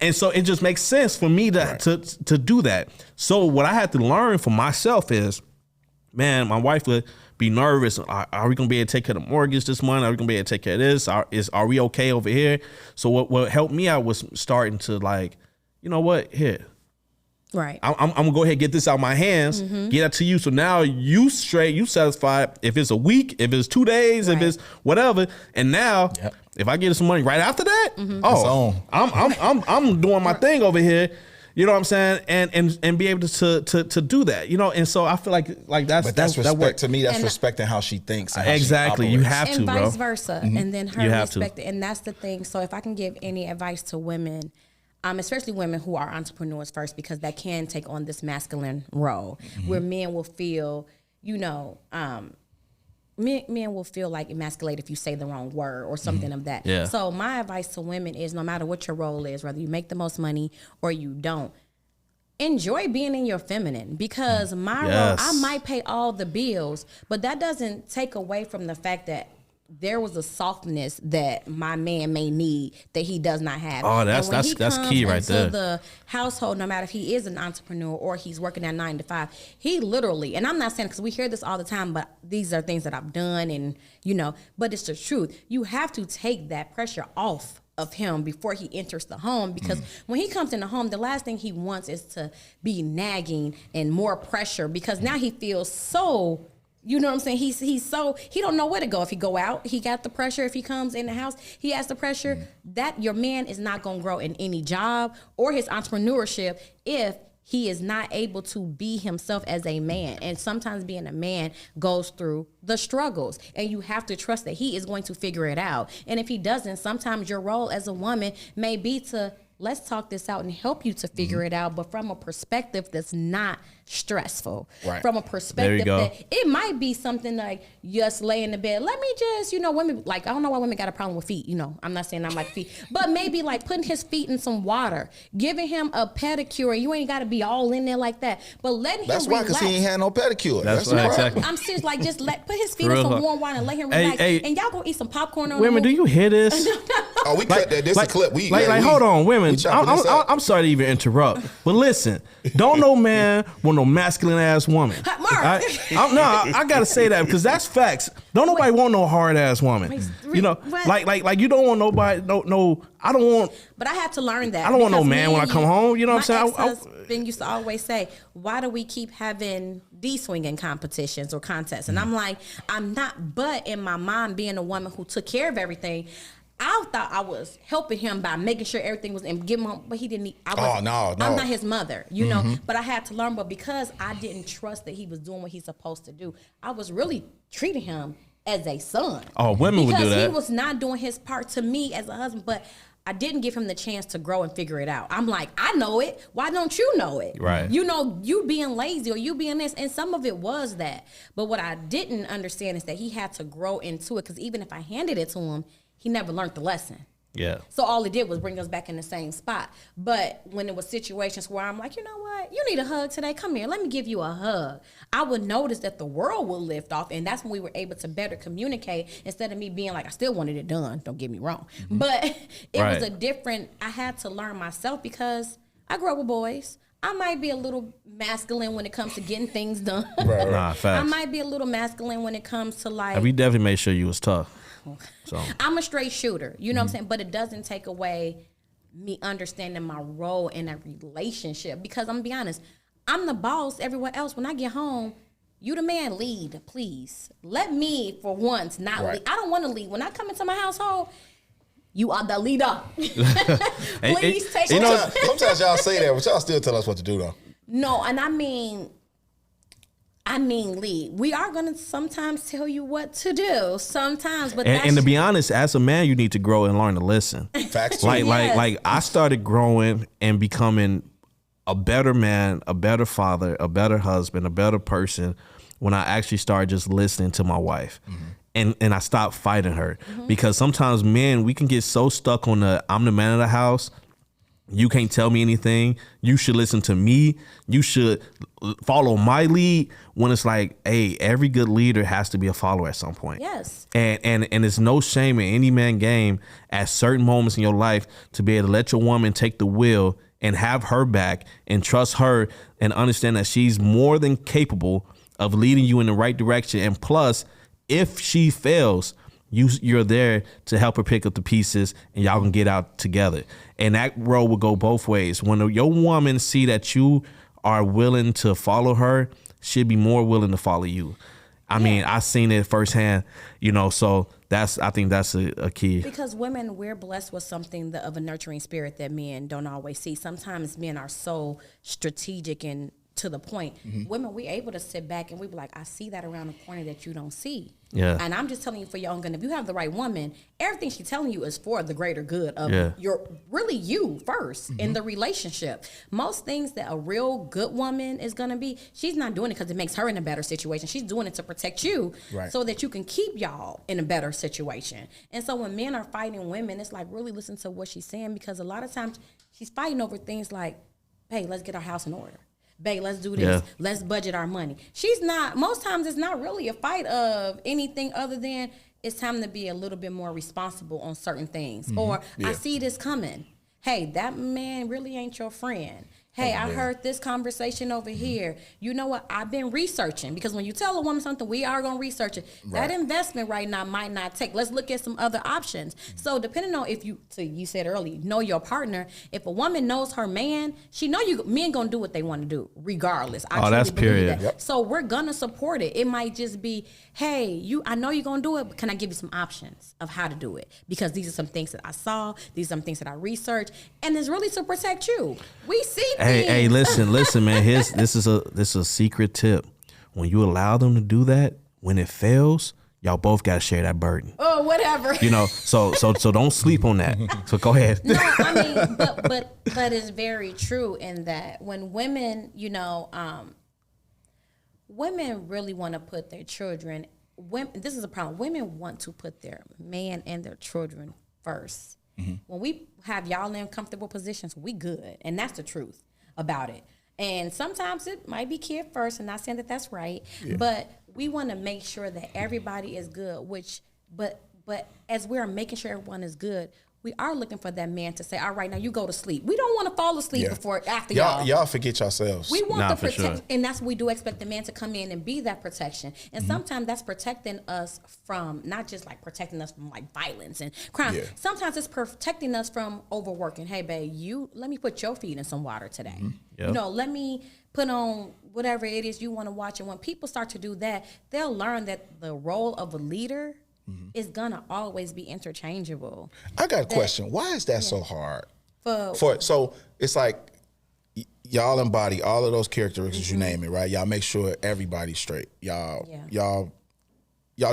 And so it just makes sense for me to do that. So what I had to learn for myself is, man, my wife would be nervous. Are we gonna be able to take care of the mortgage this month? Are we gonna be able to take care of this? Are we okay over here? So what helped me out was starting to like, you know what, here. Right. I'm gonna go ahead and get this out of my hands, get it to you. So now you straight, you satisfied. If it's a week, if it's 2 days, if it's whatever. And now if I get some money right after that, I'm doing my thing over here. You know what I'm saying? And be able to do that, And so I feel like that's respect that to me. That's respecting how she thinks. And exactly. How you have to, and vice bro. versa. And then her respect it. And that's the thing. So if I can give any advice to women, especially women who are entrepreneurs first, because that can take on this masculine role where men will feel, men will feel like emasculated if you say the wrong word or something of that. Yeah. So my advice to women is, no matter what your role is, whether you make the most money or you don't, enjoy being in your feminine, because my role, I might pay all the bills, but that doesn't take away from the fact that there was a softness that my man may need that he does not have. Oh, that's key right there. The household, no matter if he is an entrepreneur or he's working at 9 to 5, he literally, and I'm not saying, because we hear this all the time, but these are things that I've done, and but it's the truth. You have to take that pressure off of him before he enters the home, because when he comes in the home, the last thing he wants is to be nagging and more pressure, because now he feels so, you know what I'm saying? He's so, he don't know where to go. If he go out, he got the pressure. If he comes in the house, he has the pressure. That your man is not going to grow in any job or his entrepreneurship if he is not able to be himself as a man. And sometimes being a man goes through the struggles, and you have to trust that he is going to figure it out. And if he doesn't, sometimes your role as a woman may be to, let's talk this out and help you to figure it out, but from a perspective that's not stressful. Right. From a perspective that it might be something like, just lay in the bed. Let me just, women, like, I don't know why women got a problem with feet. I'm not saying I'm like feet, but maybe like putting his feet in some water, giving him a pedicure. You ain't got to be all in there like that, but letting him relax. That's why, because he ain't had no pedicure. That's right, exactly. I'm serious, like just put his feet in some warm water and let him relax. And y'all go eat some popcorn on women, do you hear this? Oh, we cut that. This is a clip. Hold on, women. I'm sorry to even interrupt, but listen, don't no man want no masculine ass woman. I gotta say that, because that's facts. Don't nobody want no hard ass woman. Like you don't want nobody. No, I don't want. But I had to learn that. I don't want no man when I come home. You know what I'm saying? My ex-husband used to always say, "Why do we keep having D-swinging competitions or contests?" And I'm like, I'm not. But in my mind, being a woman who took care of everything, I thought I was helping him by making sure everything was, and giving him, but he didn't need. No. I'm not his mother, know. But I had to learn. But because I didn't trust that he was doing what he's supposed to do, I was really treating him as a son. Oh, women would do that. Because he was not doing his part to me as a husband, but I didn't give him the chance to grow and figure it out. I'm like, I know it. Why don't you know it? Right. You being lazy or you being this, and some of it was that. But what I didn't understand is that he had to grow into it, because even if I handed it to him, he never learned the lesson. Yeah. So all it did was bring us back in the same spot. But when it was situations where I'm like, you know what? You need a hug today. Come here. Let me give you a hug. I would notice that the world will lift off. And that's when we were able to better communicate, instead of me being like, I still wanted it done. Don't get me wrong. But it was a different, I had to learn myself, because I grew up with boys. I might be a little masculine when it comes to getting things done. Right. Nah, facts. I might be a little masculine when it comes to like. And we definitely made sure you was tough. So I'm a straight shooter, you know what I'm saying? But it doesn't take away me understanding my role in a relationship, because I'm gonna be honest, I'm the boss everywhere else. When I get home, you the man, lead, please. Let me, for once, not lead. I don't want to lead. When I come into my household, you are the leader. Please take it. Sometimes y'all say that, but y'all still tell us what to do, though. No, and I mean lead. We are going to sometimes tell you what to do, sometimes, but and to be honest, as a man, you need to grow and learn to listen. Facts. Like I started growing and becoming a better man, a better father, a better husband, a better person when I actually started just listening to my wife. And I stopped fighting her, because sometimes men, we can get so stuck on I'm the man of the house. You can't tell me anything. You should listen to me. You should follow my lead, when it's like, hey, every good leader has to be a follower at some point. Yes. And there's no shame in any man game at certain moments in your life to be able to let your woman take the wheel and have her back and trust her and understand that she's more than capable of leading you in the right direction. And plus, if she fails, you're there to help her pick up the pieces, and y'all can get out together. And that role will go both ways. When your woman see that you are willing to follow her, she'll be more willing to follow you. I mean, I've seen it firsthand, so I think that's a key. Because women, we're blessed with something of a nurturing spirit that men don't always see. Sometimes men are so strategic and to the point. Women, we able to sit back and we be like, I see that around the corner that you don't see. Yeah. And I'm just telling you for your own good. If you have the right woman, everything she's telling you is for the greater good of your really you first in the relationship. Most things that a real good woman is gonna be, she's not doing it because it makes her in a better situation. She's doing it to protect you so that you can keep y'all in a better situation. And so when men are fighting women, it's like really listen to what she's saying, because a lot of times she's fighting over things like, hey, let's get our house in order. Babe, let's do this. Yeah. Let's budget our money. She's not, most times it's not really a fight of anything other than it's time to be a little bit more responsible on certain things. Or I see this coming. Hey, that man really ain't your friend. Hey, I heard this conversation over here. You know what? I've been researching, because when you tell a woman something, we are going to research it. Right. That investment right now might not take. Let's look at some other options. So depending on if you, so you said earlier, know your partner. If a woman knows her man, she know you men going to do what they want to do regardless. That's period. That. Yep. So we're going to support it. It might just be, hey, I know you're going to do it, but can I give you some options of how to do it? Because these are some things that I saw. These are some things that I researched. And it's really to protect you. We see Hey, listen, man. This is a secret tip. When you allow them to do that, when it fails, y'all both got to share that burden. Oh, whatever. You know, so don't sleep on that. So go ahead. No, I mean, but it's very true in that when women, women really want to put their children. This is a problem. Women want to put their man and their children first. When we have y'all in comfortable positions, we good, and that's the truth about it. And sometimes it might be kid first, and not saying that that's right, but we want to make sure that everybody is good. But as we're making sure everyone is good, we are looking for that man to say, all right, now you go to sleep. We don't want to fall asleep after y'all. Y'all forget yourselves. We want to protect, and that's what we do expect the man to come in and be that protection. And sometimes that's protecting us from, not just like protecting us from like violence and crime. Yeah. Sometimes it's protecting us from overworking. Hey, babe, let me put your feet in some water today. Yep. Let me put on whatever it is you want to watch. And when people start to do that, they'll learn that the role of a leader is gonna always be interchangeable. I got a question. Why is that so hard? So it's like y'all embody all of those characteristics, you name it, right? Y'all make sure everybody's straight. Y'all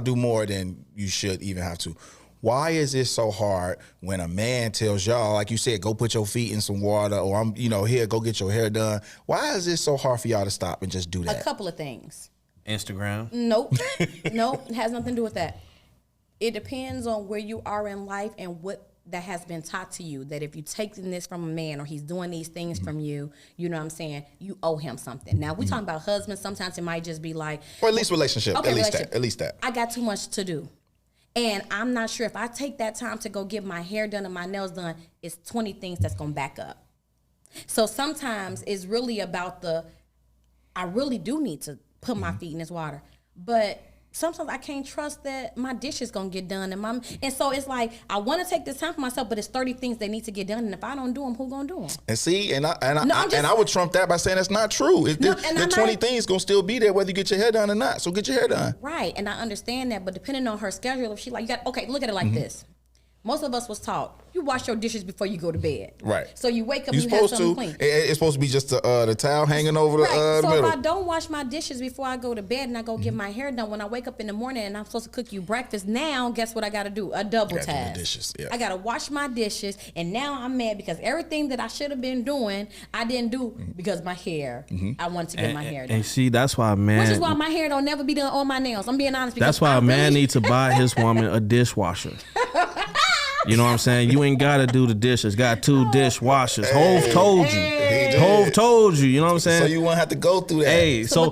do more than you should even have to. Why is it so hard when a man tells y'all, like you said, go put your feet in some water, or I'm, here, go get your hair done? Why is it so hard for y'all to stop and just do that? A couple of things. Instagram? Nope. It has nothing to do with that. It depends on where you are in life and what that has been taught to you, that if you're taking this from a man or he's doing these things from you, you know what I'm saying, you owe him something. Now, we're talking about husbands. Sometimes it might just be like... Or at least relationship. Okay, at least that. I got too much to do. And I'm not sure if I take that time to go get my hair done and my nails done, it's 20 things that's going to back up. So sometimes it's really about I really do need to put my feet in this water. But... sometimes I can't trust that my dish is gonna get done, and so it's like I want to take this time for myself, but it's 30 things that need to get done, and if I don't do them, who gonna do them? And see, I would trump that by saying that's not true. The 20 things gonna still be there whether you get your hair done or not. So get your hair done. Right, and I understand that, but depending on her schedule, if she look at it like this. Most of us was taught, you wash your dishes before you go to bed. Right. So you wake up and you have something clean. It's supposed to be just the towel hanging over the So middle. if I don't wash my dishes before I go to bed and I go get my hair done, when I wake up in the morning and I'm supposed to cook you breakfast, now guess what I got to do? A double task. The dishes, yeah. I got to wash my dishes, and now I'm mad because everything that I should have been doing, I didn't do because my hair, I wanted to get my hair done. And see, that's why which is why my hair don't never be done on my nails. I'm being honest. That's why a man needs to buy his woman a dishwasher. You know what I'm saying? You ain't got to do the dishes. Got 2 dishwashers. Hove told you. Hove told you. You know what I'm saying? So you won't have to go through that. Hey, for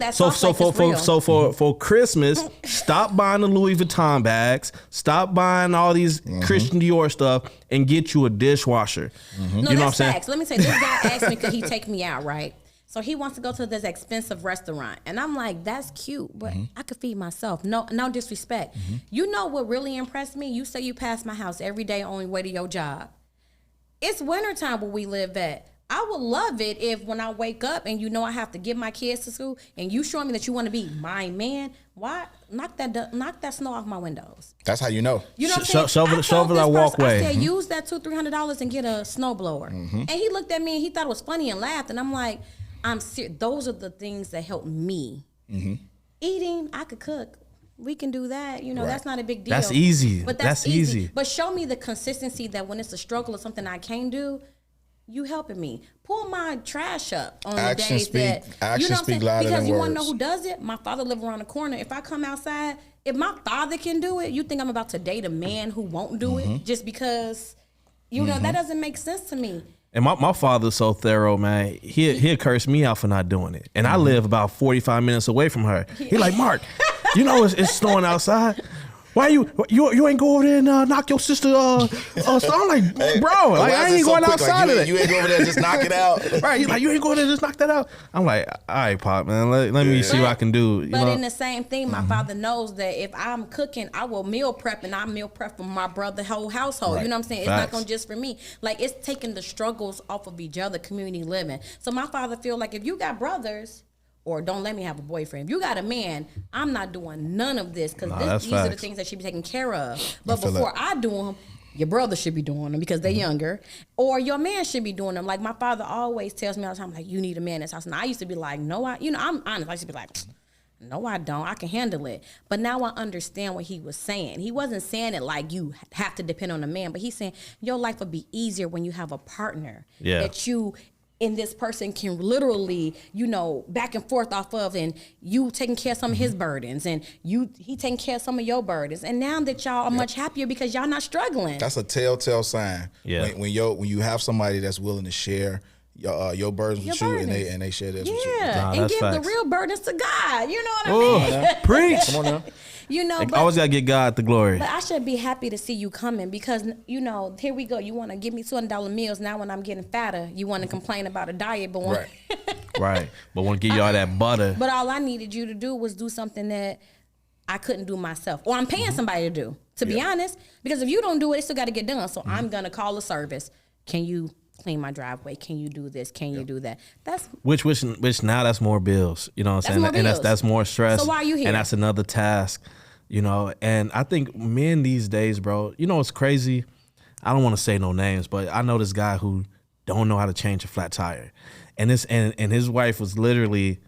Christmas, stop buying the Louis Vuitton bags. Stop buying all these Christian Dior stuff and get you a dishwasher. No, you know what I'm saying? Let me say, this guy asked me, could he take me out, right? So he wants to go to this expensive restaurant. And I'm like, that's cute, but I could feed myself. No disrespect. You know what really impressed me? You say you pass my house every day on your way to your job. It's wintertime where we live at. I would love it if when I wake up and I have to get my kids to school and you show me that you want to be my man, why knock that snow off my windows? That's how you know. You know what I'm saying? Shovel that walkway. I said, use that $200-300 and get a snowblower. And he looked at me and he thought it was funny and laughed. And I'm like, those are the things that help me. Eating, I could cook. We can do that. You know, that's not a big deal. That's easy. But that's easy. But show me the consistency that when it's a struggle or something I can't do, you helping me. Pull my trash up on the days that, you know what I'm saying? Because you want to know who does it? My father lives around the corner. If I come outside, if my father can do it, you think I'm about to date a man who won't do it just because, you know, that doesn't make sense to me. And my father's so thorough, man. He'll curse me out for not doing it. And I live about 45 minutes away from her. He like, Mark, you know it's snowing outside. Why you ain't go over there and knock your sister? So I'm like, hey, bro, like, I ain't going outside of that. You ain't go over there and just knock it out. Right? He's like, you ain't go over there and just knock that out. I'm like, all right, Pop, man, let me see what I can do. But in the same thing, my father knows that if I'm cooking, I will meal prep, and I meal prep for my brother, whole household. Right. You know what I'm saying? It's not gonna just for me. Like, it's taking the struggles off of each other, community living. So my father feel like if you got brothers, or don't let me have a boyfriend. If you got a man, I'm not doing none of this because these are the things that should be taken care of. But before I do them, your brother should be doing them because they're younger, or your man should be doing them. Like my father always tells me all the time, like, you need a man in this house. And I used to be like, no, I'm honest. I used to be like, no, I don't. I can handle it. But now I understand what he was saying. He wasn't saying it like you have to depend on a man, but he's saying your life will be easier when you have a partner that you and this person can literally, you know, back and forth off of, and you taking care of some of his burdens, and he taking care of some of your burdens. And now that y'all are much happier because y'all not struggling. That's a telltale sign. Yeah. When you have somebody that's willing to share your burdens with you, and they share this with you. Yeah, and give the real burdens to God. You know what I mean? Preach. Come on now. You know, I always gotta give God the glory. But I should be happy to see you coming because, you know, here we go. You want to give me $200 meals. Now when I'm getting fatter, you want to complain about a diet, but right. But want to give y'all that butter. But all I needed you to do was do something that I couldn't do myself, or I'm paying somebody to do. To be honest, because if you don't do it, it still got to get done. So I'm gonna call a service. Can you clean my driveway? Can you do this? Can you do that? That's which now that's more bills. You know what I'm saying? And that's more stress. So why are you here? And that's another task. You know, and I think men these days, bro, you know what's crazy? I don't want to say no names, but I know this guy who don't know how to change a flat tire. And his wife was literally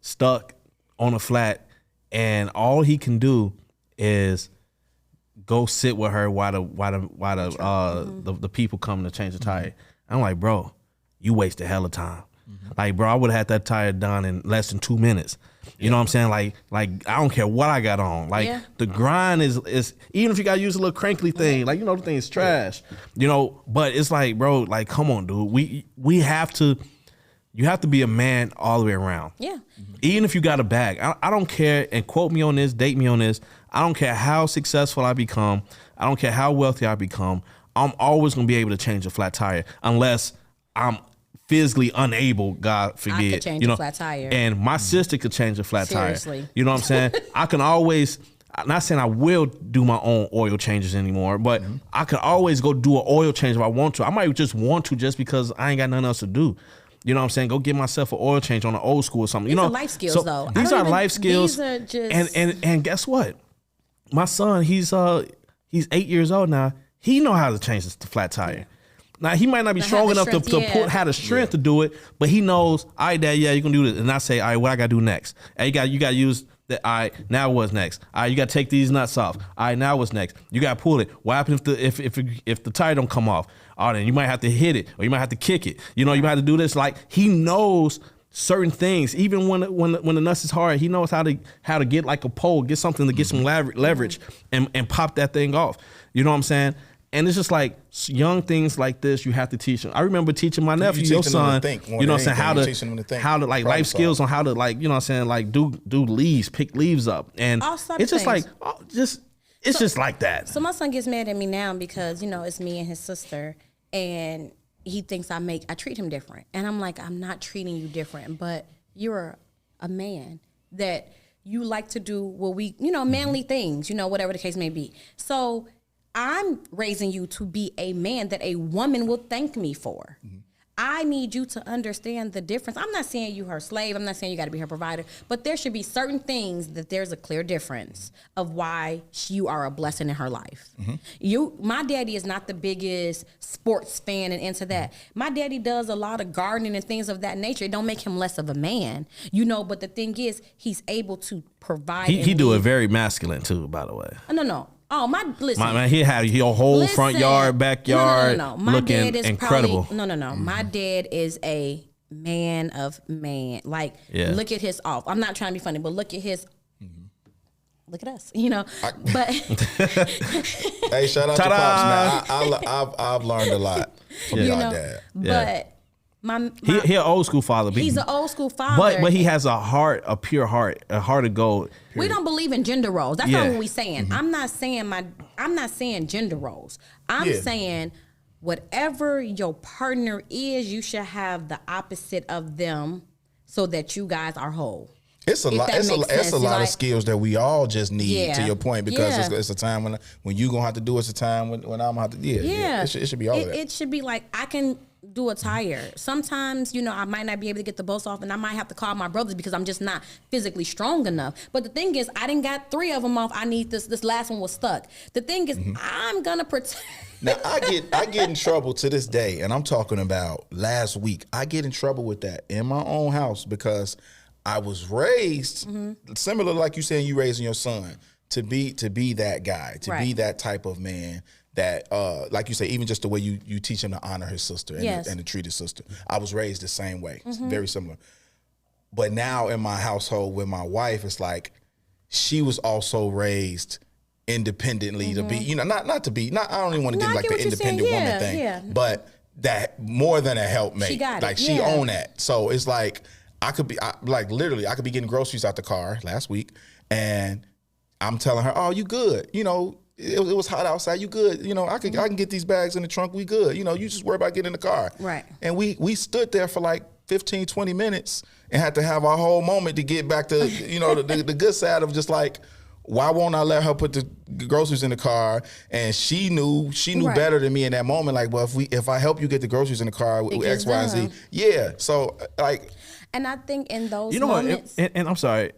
stuck on a flat, and all he can do is go sit with her while the people come to change the tire. I'm like, bro, you wasted hella time. Like, bro, I would have had that tire done in less than 2 minutes. You know what I'm saying? Like I don't care what I got on. Like the grind is even if you got to use a little crankly thing, like, you know, the thing is trash. You know, but it's like, bro, like, come on, dude. We have to. You have to be a man all the way around. Yeah. Even if you got a bag, I don't care. And quote me on this, date me on this. I don't care how successful I become. I don't care how wealthy I become. I'm always gonna be able to change a flat tire unless I'm physically unable, God forbid. I could change a flat tire. And my sister could change a flat Seriously. tire. You know what I'm saying? I can always, I'm not saying I will do my own oil changes anymore, but I can always go do an oil change if I want to. I might just want to just because I ain't got nothing else to do. You know what I'm saying? Go get myself an oil change on an old school or something. These you know, are life skills, though. These are life skills. These are just... And guess what? My son, he's 8 years old now. He know how to change the flat tire. Now, he might not be strong enough to have the strength to do it, but he knows, all right, Dad, yeah, you can do this. And I say, all right, what I got to do next? Hey, you got to use the, all right, now what's next? All right, you got to take these nuts off. All right, now what's next? You got to pull it. What happens if the tire don't come off? Oh, then you might have to hit it, or you might have to kick it. You know, you might have to do this. Like, he knows certain things. Even when the nuts is hard, he knows how to get like a pole, get something to get some leverage and pop that thing off. You know what I'm saying? And it's just like young things like this you have to teach them. I remember teaching my nephew, your son, you know what I'm saying, how to like life skills on how to, like, you know what I'm saying, like do leaves, pick leaves up. And it's just like, it's just like that. So my son gets mad at me now because, you know, it's me and his sister, and he thinks I treat him different. And I'm like, I'm not treating you different, but you're a man that you like to do what we, you know, manly things, you know, whatever the case may be. So I'm raising you to be a man that a woman will thank me for. I need you to understand the difference. I'm not saying you her slave. I'm not saying you got to be her provider. But there should be certain things that there's a clear difference of why you are a blessing in her life. My daddy is not the biggest sports fan and into that. My daddy does a lot of gardening and things of that nature. It don't make him less of a man, but the thing is, he's able to provide. He do it very masculine too, by the way. No. Oh, listen. He had your whole front yard, backyard, no. My looking dad is incredible. No. My dad is a man of man. Like, look at his off. I'm not trying to be funny, but look at his. Look at us, But hey, shout out to Pops, man. I've learned a lot from your dad. But he an old school father. He's an old school father, but he has a pure heart, a heart of gold. We don't believe in gender roles. That's not what we're saying. I'm not saying gender roles. I'm saying whatever your partner is, you should have the opposite of them, so that you guys are whole. It's a lot. It's a lot of skills that we all just need. To your point, because it's a time when you gonna have to do. It's a time when I'm gonna have to. It should be all of that. It should be like, I can do a tire. Sometimes, I might not be able to get the bolts off, and I might have to call my brothers because I'm just not physically strong enough. But the thing is, I didn't got 3 of them off. I need this. This last one was stuck. The thing is, I'm gonna protect. Now I get in trouble to this day, and I'm talking about last week. I get in trouble with that in my own house because I was raised similar, like you saying, you raising your son to be that guy, to be that type of man. That, like you say, even just the way you teach him to honor his sister and to treat his sister. I was raised the same way, very similar. But now in my household with my wife, it's like she was also raised independently to be, I don't even want to get like the independent woman thing, but that more than a helpmate. She got it. She owned that. So it's like I could be getting groceries out the car last week, and I'm telling her, "Oh, you good? It was hot outside. You good? I can get these bags in the trunk. We good. You just worry about getting in the car." Right. And we stood there for like 15, 20 minutes and had to have our whole moment to get back to, the good side of just like, why won't I let her put the groceries in the car? And she knew better than me in that moment. Like, well, if I help you get the groceries in the car with X, Y, and Z. Yeah. So like. And I think in those moments. And I'm sorry.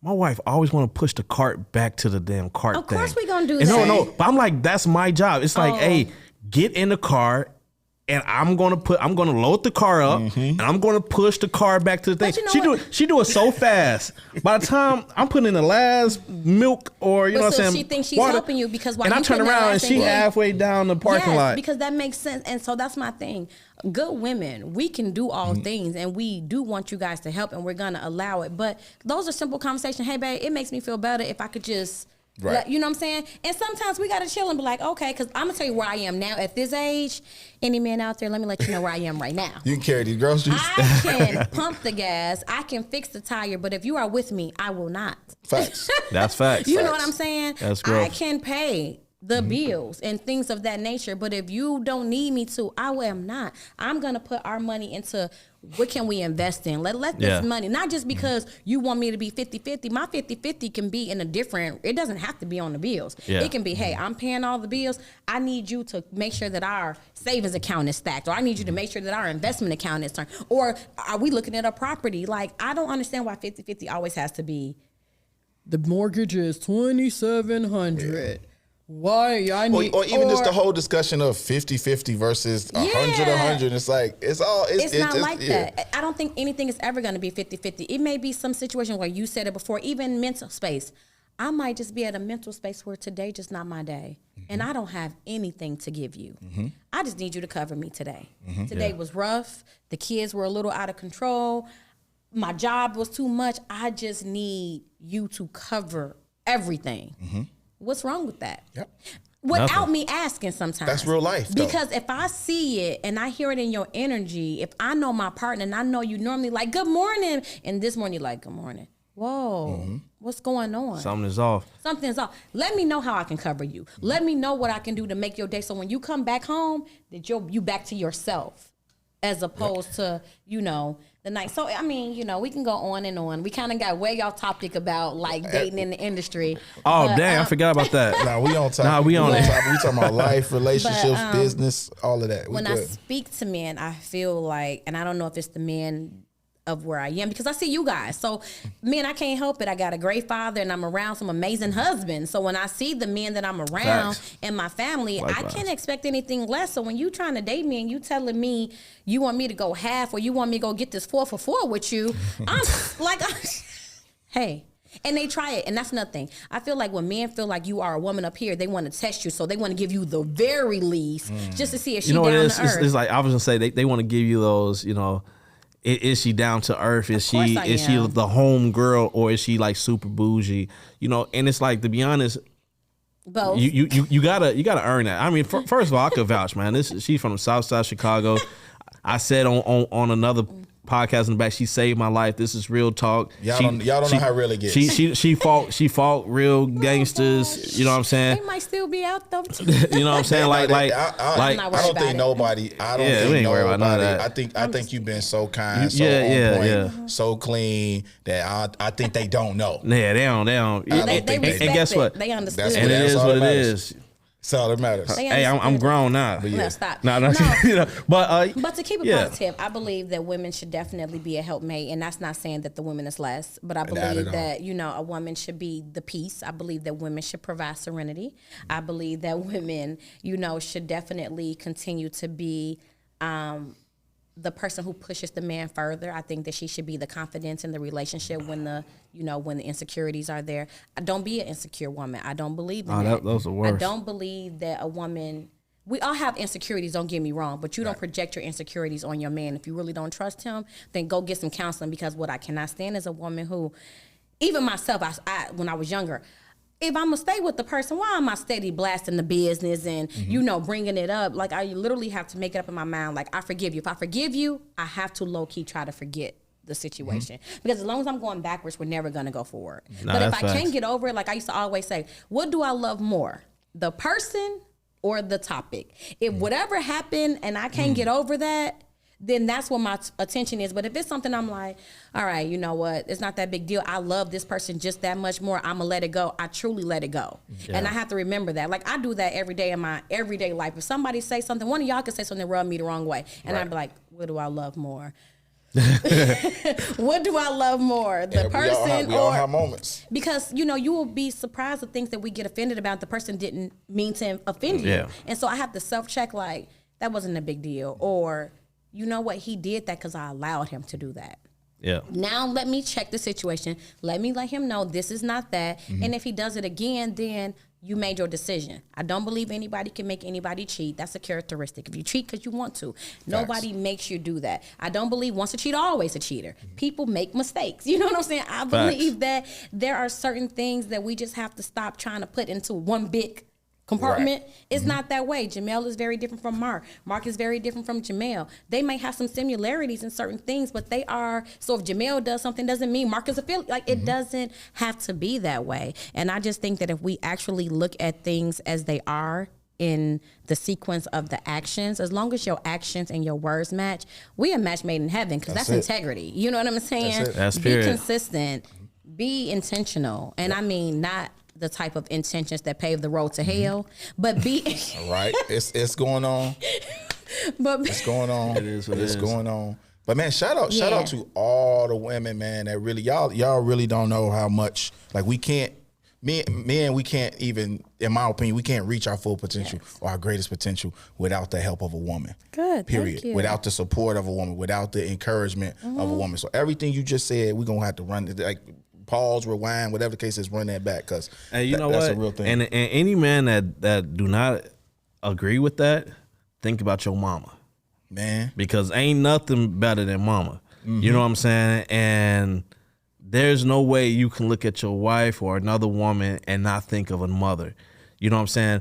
My wife always want to push the cart back to the damn cart thing. Of course we gonna do that. No. But I'm like, that's my job. It's like, hey, get in the car, and I'm gonna load the car up, and I'm gonna push the car back to the thing. She do it so fast. By the time I'm putting in the last milk or what I'm saying, she thinks she's water, helping you because and I turn around and she halfway down the parking lot. Because that makes sense. And so that's my thing. Good women, we can do all things, and we do want you guys to help, and we're gonna allow it. But those are simple conversations. Hey, babe, it makes me feel better if I could just. Right. You know what I'm saying? And sometimes we got to chill and be like, okay, because I'm going to tell you where I am now at this age. Any man out there, let me let you know where I am right now. You can carry these groceries. I can pump the gas. I can fix the tire. But if you are with me, I will not. Facts. That's facts. You know what I'm saying? That's growth. I can pay the bills and things of that nature. But if you don't need me to, I am not. I'm going to put our money into what can we invest in? Let this money, not just because you want me to be 50-50. My 50-50 can be in a different, it doesn't have to be on the bills. Yeah. It can be, hey, I'm paying all the bills. I need you to make sure that our savings account is stacked, or I need you to make sure that our investment account is turned. Or are we looking at a property? Like, I don't understand why 50-50 always has to be, the mortgage is $2,700. Why? Or even just the whole discussion of 50-50 versus 100-100. It's like, it's not like that. I don't think anything is ever going to be 50-50. It may be some situation where you said it before, even mental space. I might just be at a mental space where today just not my day. And I don't have anything to give you. I just need you to cover me today. Today was rough. The kids were a little out of control. My job was too much. I just need you to cover everything. What's wrong with that? Yep. Without me asking sometimes. That's real life, though. Because if I see it and I hear it in your energy, if I know my partner and I know you normally like, good morning, and this morning you're like, good morning. Whoa, what's going on? Something's off. Something's off. Let me know how I can cover you. Let me know what I can do to make your day, so when you come back home, that you back to yourself. as opposed to, the night. So, I mean, we can go on and on. We kind of got way off topic about like dating in the industry. Oh, dang, I forgot about that. Nah, we on top. We on it. We talking about life, relationships, business, all of that. When I speak to men, I feel like, and I don't know if it's the men of where I am, because I see you guys. So, men, I can't help it. I got a great father and I'm around some amazing husbands. So when I see the men that I'm around and my family, likewise, I can't expect anything less. So when you trying to date me and you telling me you want me to go half or you want me to go get this 4 for 4 with you, I'm like, hey. And they try it, and that's nothing. I feel like when men feel like you are a woman up here, they want to test you, so they want to give you the very least just to see if she down to earth. It's like I was gonna say they want to give you those, Is she down to earth? Is she the home girl, or is she like super bougie? And it's like, to be honest, both. You gotta earn that. I mean, first of all, I could vouch, man. She's from the South Side of Chicago. I said on another podcast in the back, she saved my life. This is real talk. Y'all don't know how real it gets. She fought real gangsters. You know what I'm saying? They might still be out though. You know what I'm saying? I don't think nobody. I think you've been so kind, so on point, so clean that I think they don't know. Yeah, they don't. And guess what? They understand. And it is what it is. That's all that matters. Hey, I'm grown now. No, stop. No. But to keep it positive, I believe that women should definitely be a helpmate, and that's not saying that the woman is less. But I believe that a woman should be the peace. I believe that women should provide serenity. I believe that women, should definitely continue to be the person who pushes the man further. I think that she should be the confidence in the relationship when the insecurities are there. Don't be an insecure woman. I don't believe in that. Those are worse. I don't believe that a woman, we all have insecurities, don't get me wrong, but you don't project your insecurities on your man. If you really don't trust him, then go get some counseling, because what I cannot stand is a woman who, even myself, I when I was younger, if I'm gonna stay with the person, why am I steady blasting the business and, bringing it up? Like, I literally have to make it up in my mind. Like, I forgive you. If I forgive you, I have to low-key try to forget the situation. Because as long as I'm going backwards, we're never gonna go forward. But if I can't get over it, like I used to always say, what do I love more? The person or the topic? If whatever happened and I can't get over that, then that's what my attention is. But if it's something I'm like, all right, you know what? It's not that big deal. I love this person just that much more. I'm going to let it go. I truly let it go. Yeah. And I have to remember that. Like, I do that every day in my everyday life. If somebody say something, one of y'all could say something that rub me the wrong way. And I'd be like, what do I love more? What do I love more? The person we all have moments. Because, you will be surprised at things that we get offended about. The person didn't mean to offend you. Yeah. And so I have to self-check, like, that wasn't a big deal. Or, you know what? He did that because I allowed him to do that. Yeah. Now let me check the situation. Let him know this is not that. And if he does it again, then you made your decision. I don't believe anybody can make anybody cheat. That's a characteristic. If you cheat because you want to, nobody makes you do that. I don't believe once a cheater, always a cheater. People make mistakes. You know what I'm saying? I believe that there are certain things that we just have to stop trying to put into one big compartment. It's not that way. Jamel is very different from Mark. Mark is very different from Jamel. They may have some similarities in certain things, but they are, so if Jamel does something doesn't mean Mark is a failure. Like, it doesn't have to be that way. And I just think that if we actually look at things as they are in the sequence of the actions, as long as your actions and your words match, we a match made in heaven, because that's integrity. You know what I'm saying? That's be consistent, be intentional. And I mean, not the type of intentions that pave the road to hell, but be right. It's going on. But it's going on. It is what it is. Going on. But man, shout out to all the women, man, that really y'all really don't know how much, like, we can't, men, we can't even, in my opinion, we can't reach our full potential or our greatest potential without the help of a woman. Good. Period. Thank you. Without the support of a woman, without the encouragement of a woman. So everything you just said, we're gonna have to run, like, pause, rewind, whatever the case is, run that back, because that's a real thing. And any man that do not agree with that, think about your mama, man, because ain't nothing better than mama. You know what I'm saying? And there's no way you can look at your wife or another woman and not think of a mother. You know what I'm saying?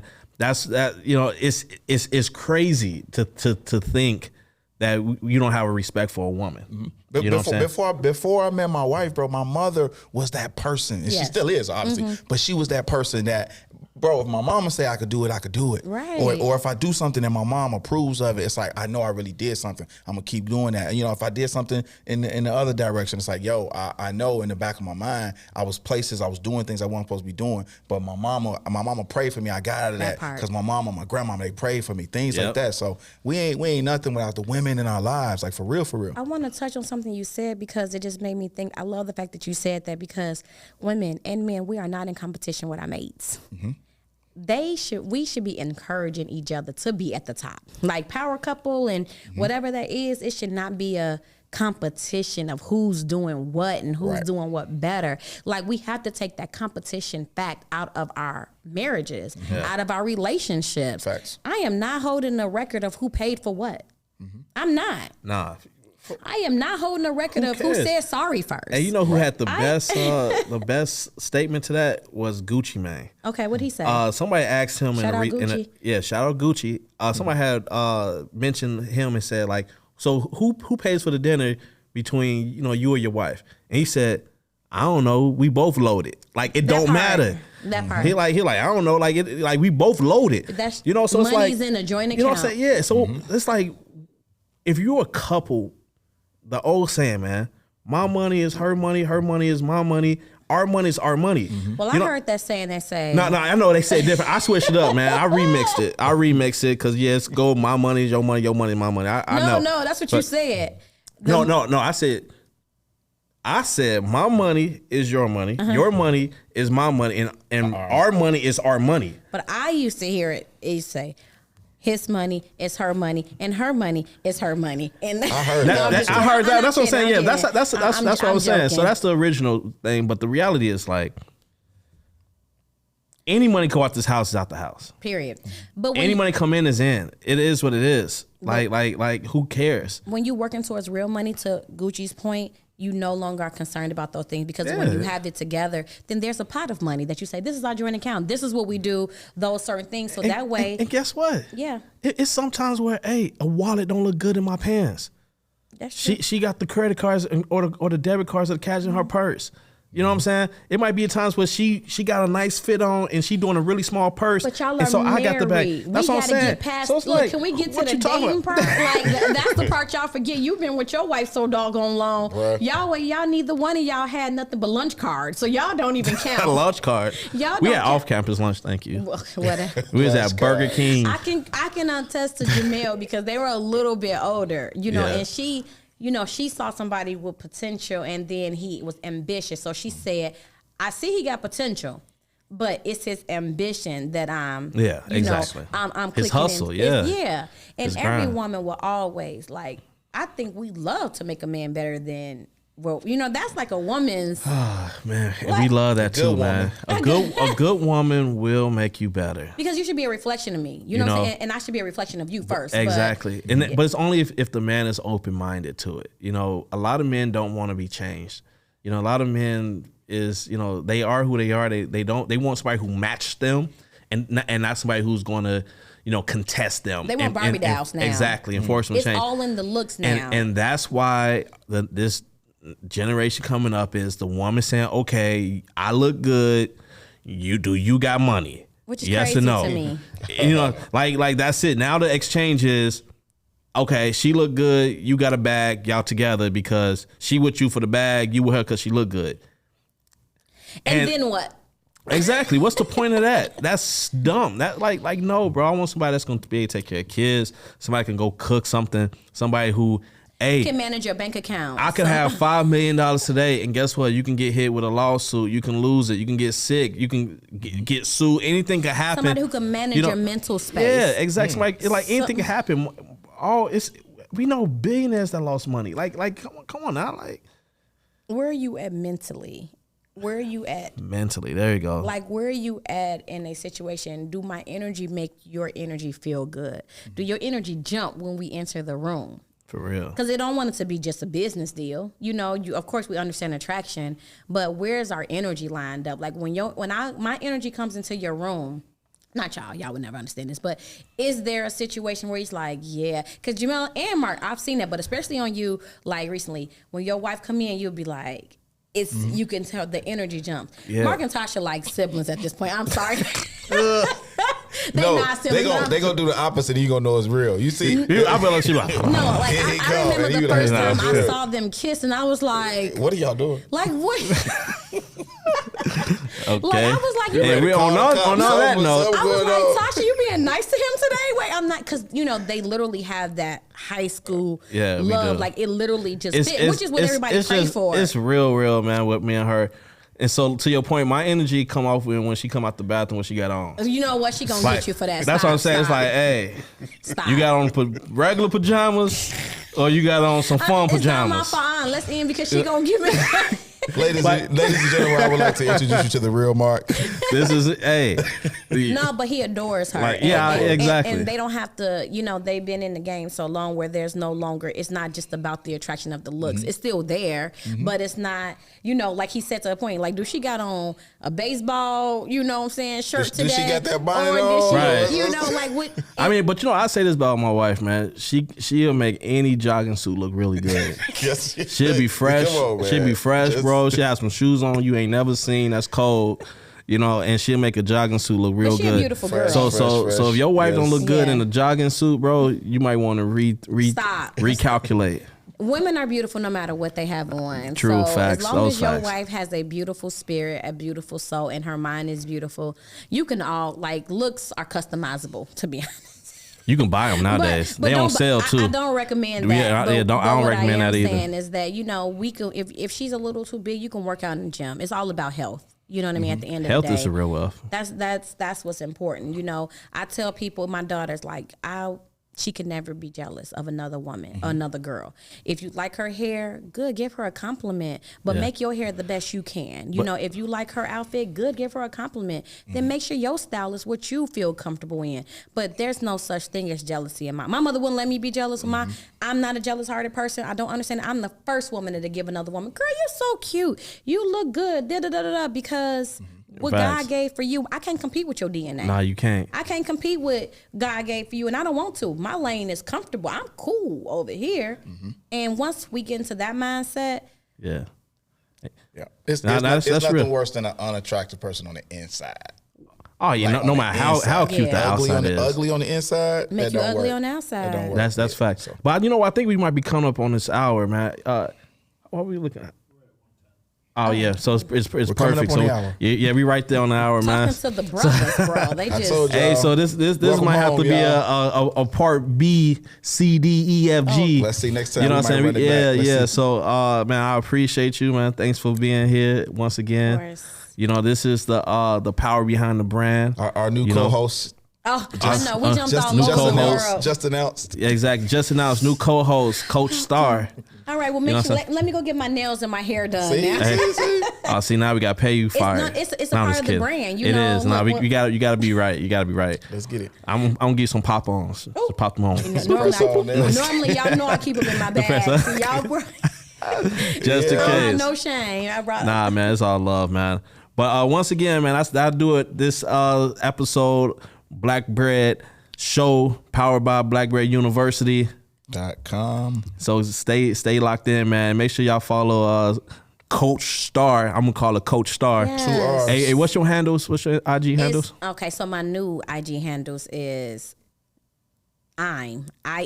It's crazy to think that you don't have a respect for a woman. You know what I'm saying? Before I met my wife, bro, my mother was that person. And she still is, obviously. But she was that person that bro, if my mama say I could do it, I could do it. Right. Or if I do something and my mom approves of it, it's like, I know I really did something. I'm going to keep doing that. And, you know, if I did something in the other direction, it's like, yo, I know in the back of my mind, I was doing things I wasn't supposed to be doing. But my mama prayed for me. I got out of that because my mama, my grandmama, they prayed for me. Things like that. So we ain't nothing without the women in our lives. Like, for real, for real. I want to touch on something you said because it just made me think. I love the fact that you said that because women and men, we are not in competition with our mates. Mm-hmm. We should be encouraging each other to be at the top. Like power couple and whatever that is, it should not be a competition of who's doing what and who's doing what better. Like we have to take that competition fact out of our marriages, out of our relationships. Facts. I am not holding a record of who paid for what. I'm not. Nah. I am not holding a record of who said sorry first. And you know who had the best statement to that was Gucci Mane. Okay, what'd he say? Somebody asked him shout out Gucci. Shout out Gucci. Somebody had mentioned him and said like, so who pays for the dinner between you or your wife? And he said, I don't know. We both loaded. Like it don't matter. That part. He like I don't know. Like we both loaded. That's so it's like money's in a joint account. You know what I'm saying? Yeah. So it's like if you're a couple. The old saying, man, my money is her money is my money, our money is our money. Well, I heard that saying they say. No, I know they say it different. I switched it up, man. I remixed it because yes, go my money is your money is my money. I know. No, that's what you said. No. I said my money is your money, your money is my money, and our money is our money. But I used to hear it say, his money is her money, and her money is her money. And I heard that. I heard that. That's what I'm saying. Yeah, that's what I was saying. So that's the original thing. But the reality is like any money go out this house is out the house. Period. But any money come in is in. It is what it is. Like who cares? When you're working towards real money, to Gucci's point, you no longer are concerned about those things because when you have it together, then there's a pot of money that you say, this is our joint account. This is what we do, those certain things. So that way. And guess what? Yeah. It's sometimes where, a wallet don't look good in my pants. That's true. She got the credit cards or the debit cards or the cash in her purse. You know what I'm saying? It might be at times where she got a nice fit on and she doing a really small purse. But y'all are and so married. I got the bag. That's what I'm saying. Get past, so it's look, like, can we get to the dating dating part? Like that's the part y'all forget. You've been with your wife so doggone long. Bruh. Y'all neither one of y'all had nothing but lunch cards, so y'all don't even count. Lunch card. We had off-campus lunch. Thank you. Whatever. We was at Burger King. I can attest to Jamel because they were a little bit older, and she, she saw somebody with potential, and then he was ambitious. So she said, I see he got potential, but it's his ambition that I'm exactly. I'm his clicking hustle, And his every grind. woman will always I think we love to make a man better than that's like a woman's man, and we love that too, man. A good woman will make you better. Because you should be a reflection of me. You know what I'm saying? And I should be a reflection of you first. Exactly. But it's only if the man is open-minded to it. A lot of men don't want to be changed. A lot of men is, they are who they are. They want somebody who matched them and not somebody who's going to, contest them. They want Barbie dolls now. Exactly. Enforce them it's change. all in the looks now. And that's why this generation coming up is the woman saying, okay, I look good. You got money. Which is yes crazy or no? To me. Like that's it. Now the exchange is, okay, she look good. You got a bag. Y'all together because she with you for the bag. You with her because she look good. And then what? Exactly. What's the point of that? That's dumb. That like no, bro. I want somebody that's going to be able to take care of kids. Somebody can go cook something. Somebody who, can manage your bank account. I can have $5 million today, and guess what? You can get hit with a lawsuit. You can lose it. You can get sick. You can get sued. Anything can happen. Somebody who can manage your mental space. Yeah, exactly. Anything can happen. We know billionaires that lost money. Like come on now. Like, where are you at mentally? Where are you at? Mentally, there you go. Like, where are you at in a situation? Do my energy make your energy feel good? Do your energy jump when we enter the room? For real. Because they don't want it to be just a business deal. Of course we understand attraction, but where's our energy lined up? Like when my energy comes into your room, not y'all would never understand this, but is there a situation where he's like, yeah, because Jamel and Mark, I've seen that, but especially on you, like recently, when your wife come in, you'll be like, you can tell the energy jumps. Yeah. Mark and Tasha like siblings at this point. I'm sorry. They gonna do the opposite. And you gonna know it's real. You see, I feel like she like. No, like I remember the first time I saw them kiss, and I was like, "What are y'all doing?" Like what? Okay. Like I was like, we on that note. I was like, Tasha, you being nice to him today? Wait, I'm not, because they literally have that high school love. Like it literally just fit, which is what everybody prays for. It's real, man. With me and her. And so, to your point, my energy come off when she come out the bathroom when she got on. You know what? She gonna get you for that. That's what I'm saying. It's like, hey, you got on regular pajamas or you got on some fun pajamas. It's not my fault. Let's end because she gonna give me. Ladies and gentlemen, I would like to introduce you to the real Mark. This is No, but he adores her. Like, exactly. And they don't have to. They've been in the game so long where there's no longer. It's not just about the attraction of the looks. Mm-hmm. It's still there, but it's not. Like he said to the point. Like, do she got on a baseball? You know what I'm saying? Shirt today? Did she got that bonnet on? Right. Like what? I mean, but I say this about my wife, man. She'll make any jogging suit look really good. Yes, she'll be fresh. She'll be fresh, bro. She has some shoes on you ain't never seen. That's cold. And she'll make a jogging suit look real good. A beautiful girl. So if your wife don't look good in a jogging suit, bro, you might want to recalculate. Women are beautiful no matter what they have on. True, so facts. As long as your wife has a beautiful spirit, a beautiful soul, and her mind is beautiful, you can all looks are customizable. To be honest. You can buy them nowadays. They on sale too. I don't recommend that. I don't recommend that either. What I am saying is that we can, if she's a little too big, you can work out in the gym. It's all about health. You know what I mean? At the end of the day, health is a real wealth. That's what's important. I tell people, my daughter's like, she can never be jealous of another woman or another girl. If you like her hair, good, give her a compliment. But make your hair the best you can. If you like her outfit, good, give her a compliment. Then make sure your style is what you feel comfortable in. But there's no such thing as jealousy. My mother wouldn't let me be jealous. I'm not a jealous-hearted person. I don't understand. I'm the first woman to give another woman, girl, you're so cute. You look good, da-da-da-da-da, because... What God gave for you, I can't compete with your DNA. Nah, you can't. I can't compete with God gave for you, and I don't want to. My lane is comfortable. I'm cool over here. And once we get into that mindset, it's nothing worse than an unattractive person on the inside. Oh yeah, no matter how cute the outside is, ugly on the inside, make you ugly on the outside. That's facts. But I think we might be coming up on this hour, man. What are we looking at? Oh yeah, so it's perfect. So we right there on the hour, man. Talking to the brothers, bro. They just so this might have to be a part B, C, D, E, F, G. Let's see next time. You know what I'm saying? Yeah. So man, I appreciate you, man. Thanks for being here once again. Of course. This is the power behind the brand. Our new co-host. Oh, I know. We jumped all over the world. Just announced. Yeah, exactly. Just announced new co-host, Coach Starr. All right, well, let me go get my nails and my hair done now. See, now we got to pay you fired. It's a part of the brand. It is. Nah, you got to be right. You got to be right. Let's get it. I'm going to get some pop-ons. So pop them on. Normally, y'all know I keep them in my bag. So y'all just in case. No shame. Nah, man, it's all love, man. But once again, man, that'll do it. This episode, Black Bread Show, powered by Black Bread University. .com. So stay locked in, man. Make sure y'all follow Coach Starr. I'm gonna call her Coach Starr. Yes. 2 R's. Hey, what's your handles? What's your IG handles? Okay, so my new IG handles is I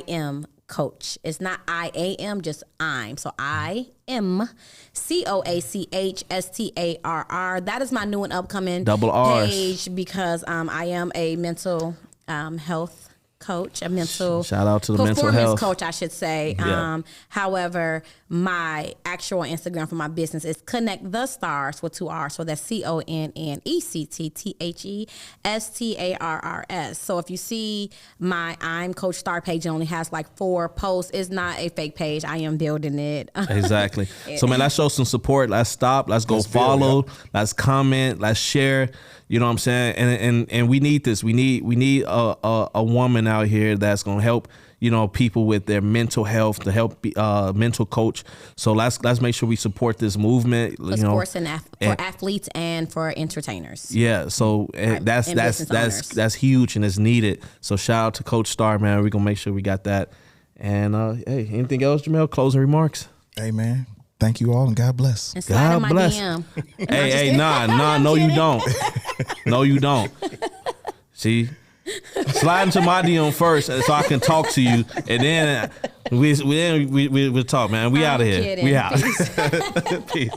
am Coach. It's not I-A-M, just I'm. So I am COACHSTARR. That is my new and upcoming double R's page because I am a mental health coach, a mental shout out to the mental health coach, I should say. Yeah. However, my actual Instagram for my business is Connect the Stars with 2 R's. So that's CONNECTTHESTARRS. So if you see my I'm Coach Starr page, it only has 4 posts. It's not a fake page. I am building it. Exactly. So man, let's show some support. Let's stop. Let's go follow. Let's comment. Let's share. You know what I'm saying? And we need this. We need a woman out here that's gonna help people with their mental health, to help mental coach. So let's make sure we support this movement. For sports and for athletes and for entertainers. Yeah. So that's huge and it's needed. So shout out to Coach Starr, man. We're gonna make sure we got that. And hey, anything else, Jamel? Closing remarks? Hey, man. Thank you all and God bless. And slide in my DM. Hey, nah, no, you don't. No, you don't. See, slide into my DM first so I can talk to you, and then we'll talk, man. We out of here. Kidding. We out. Peace. Peace.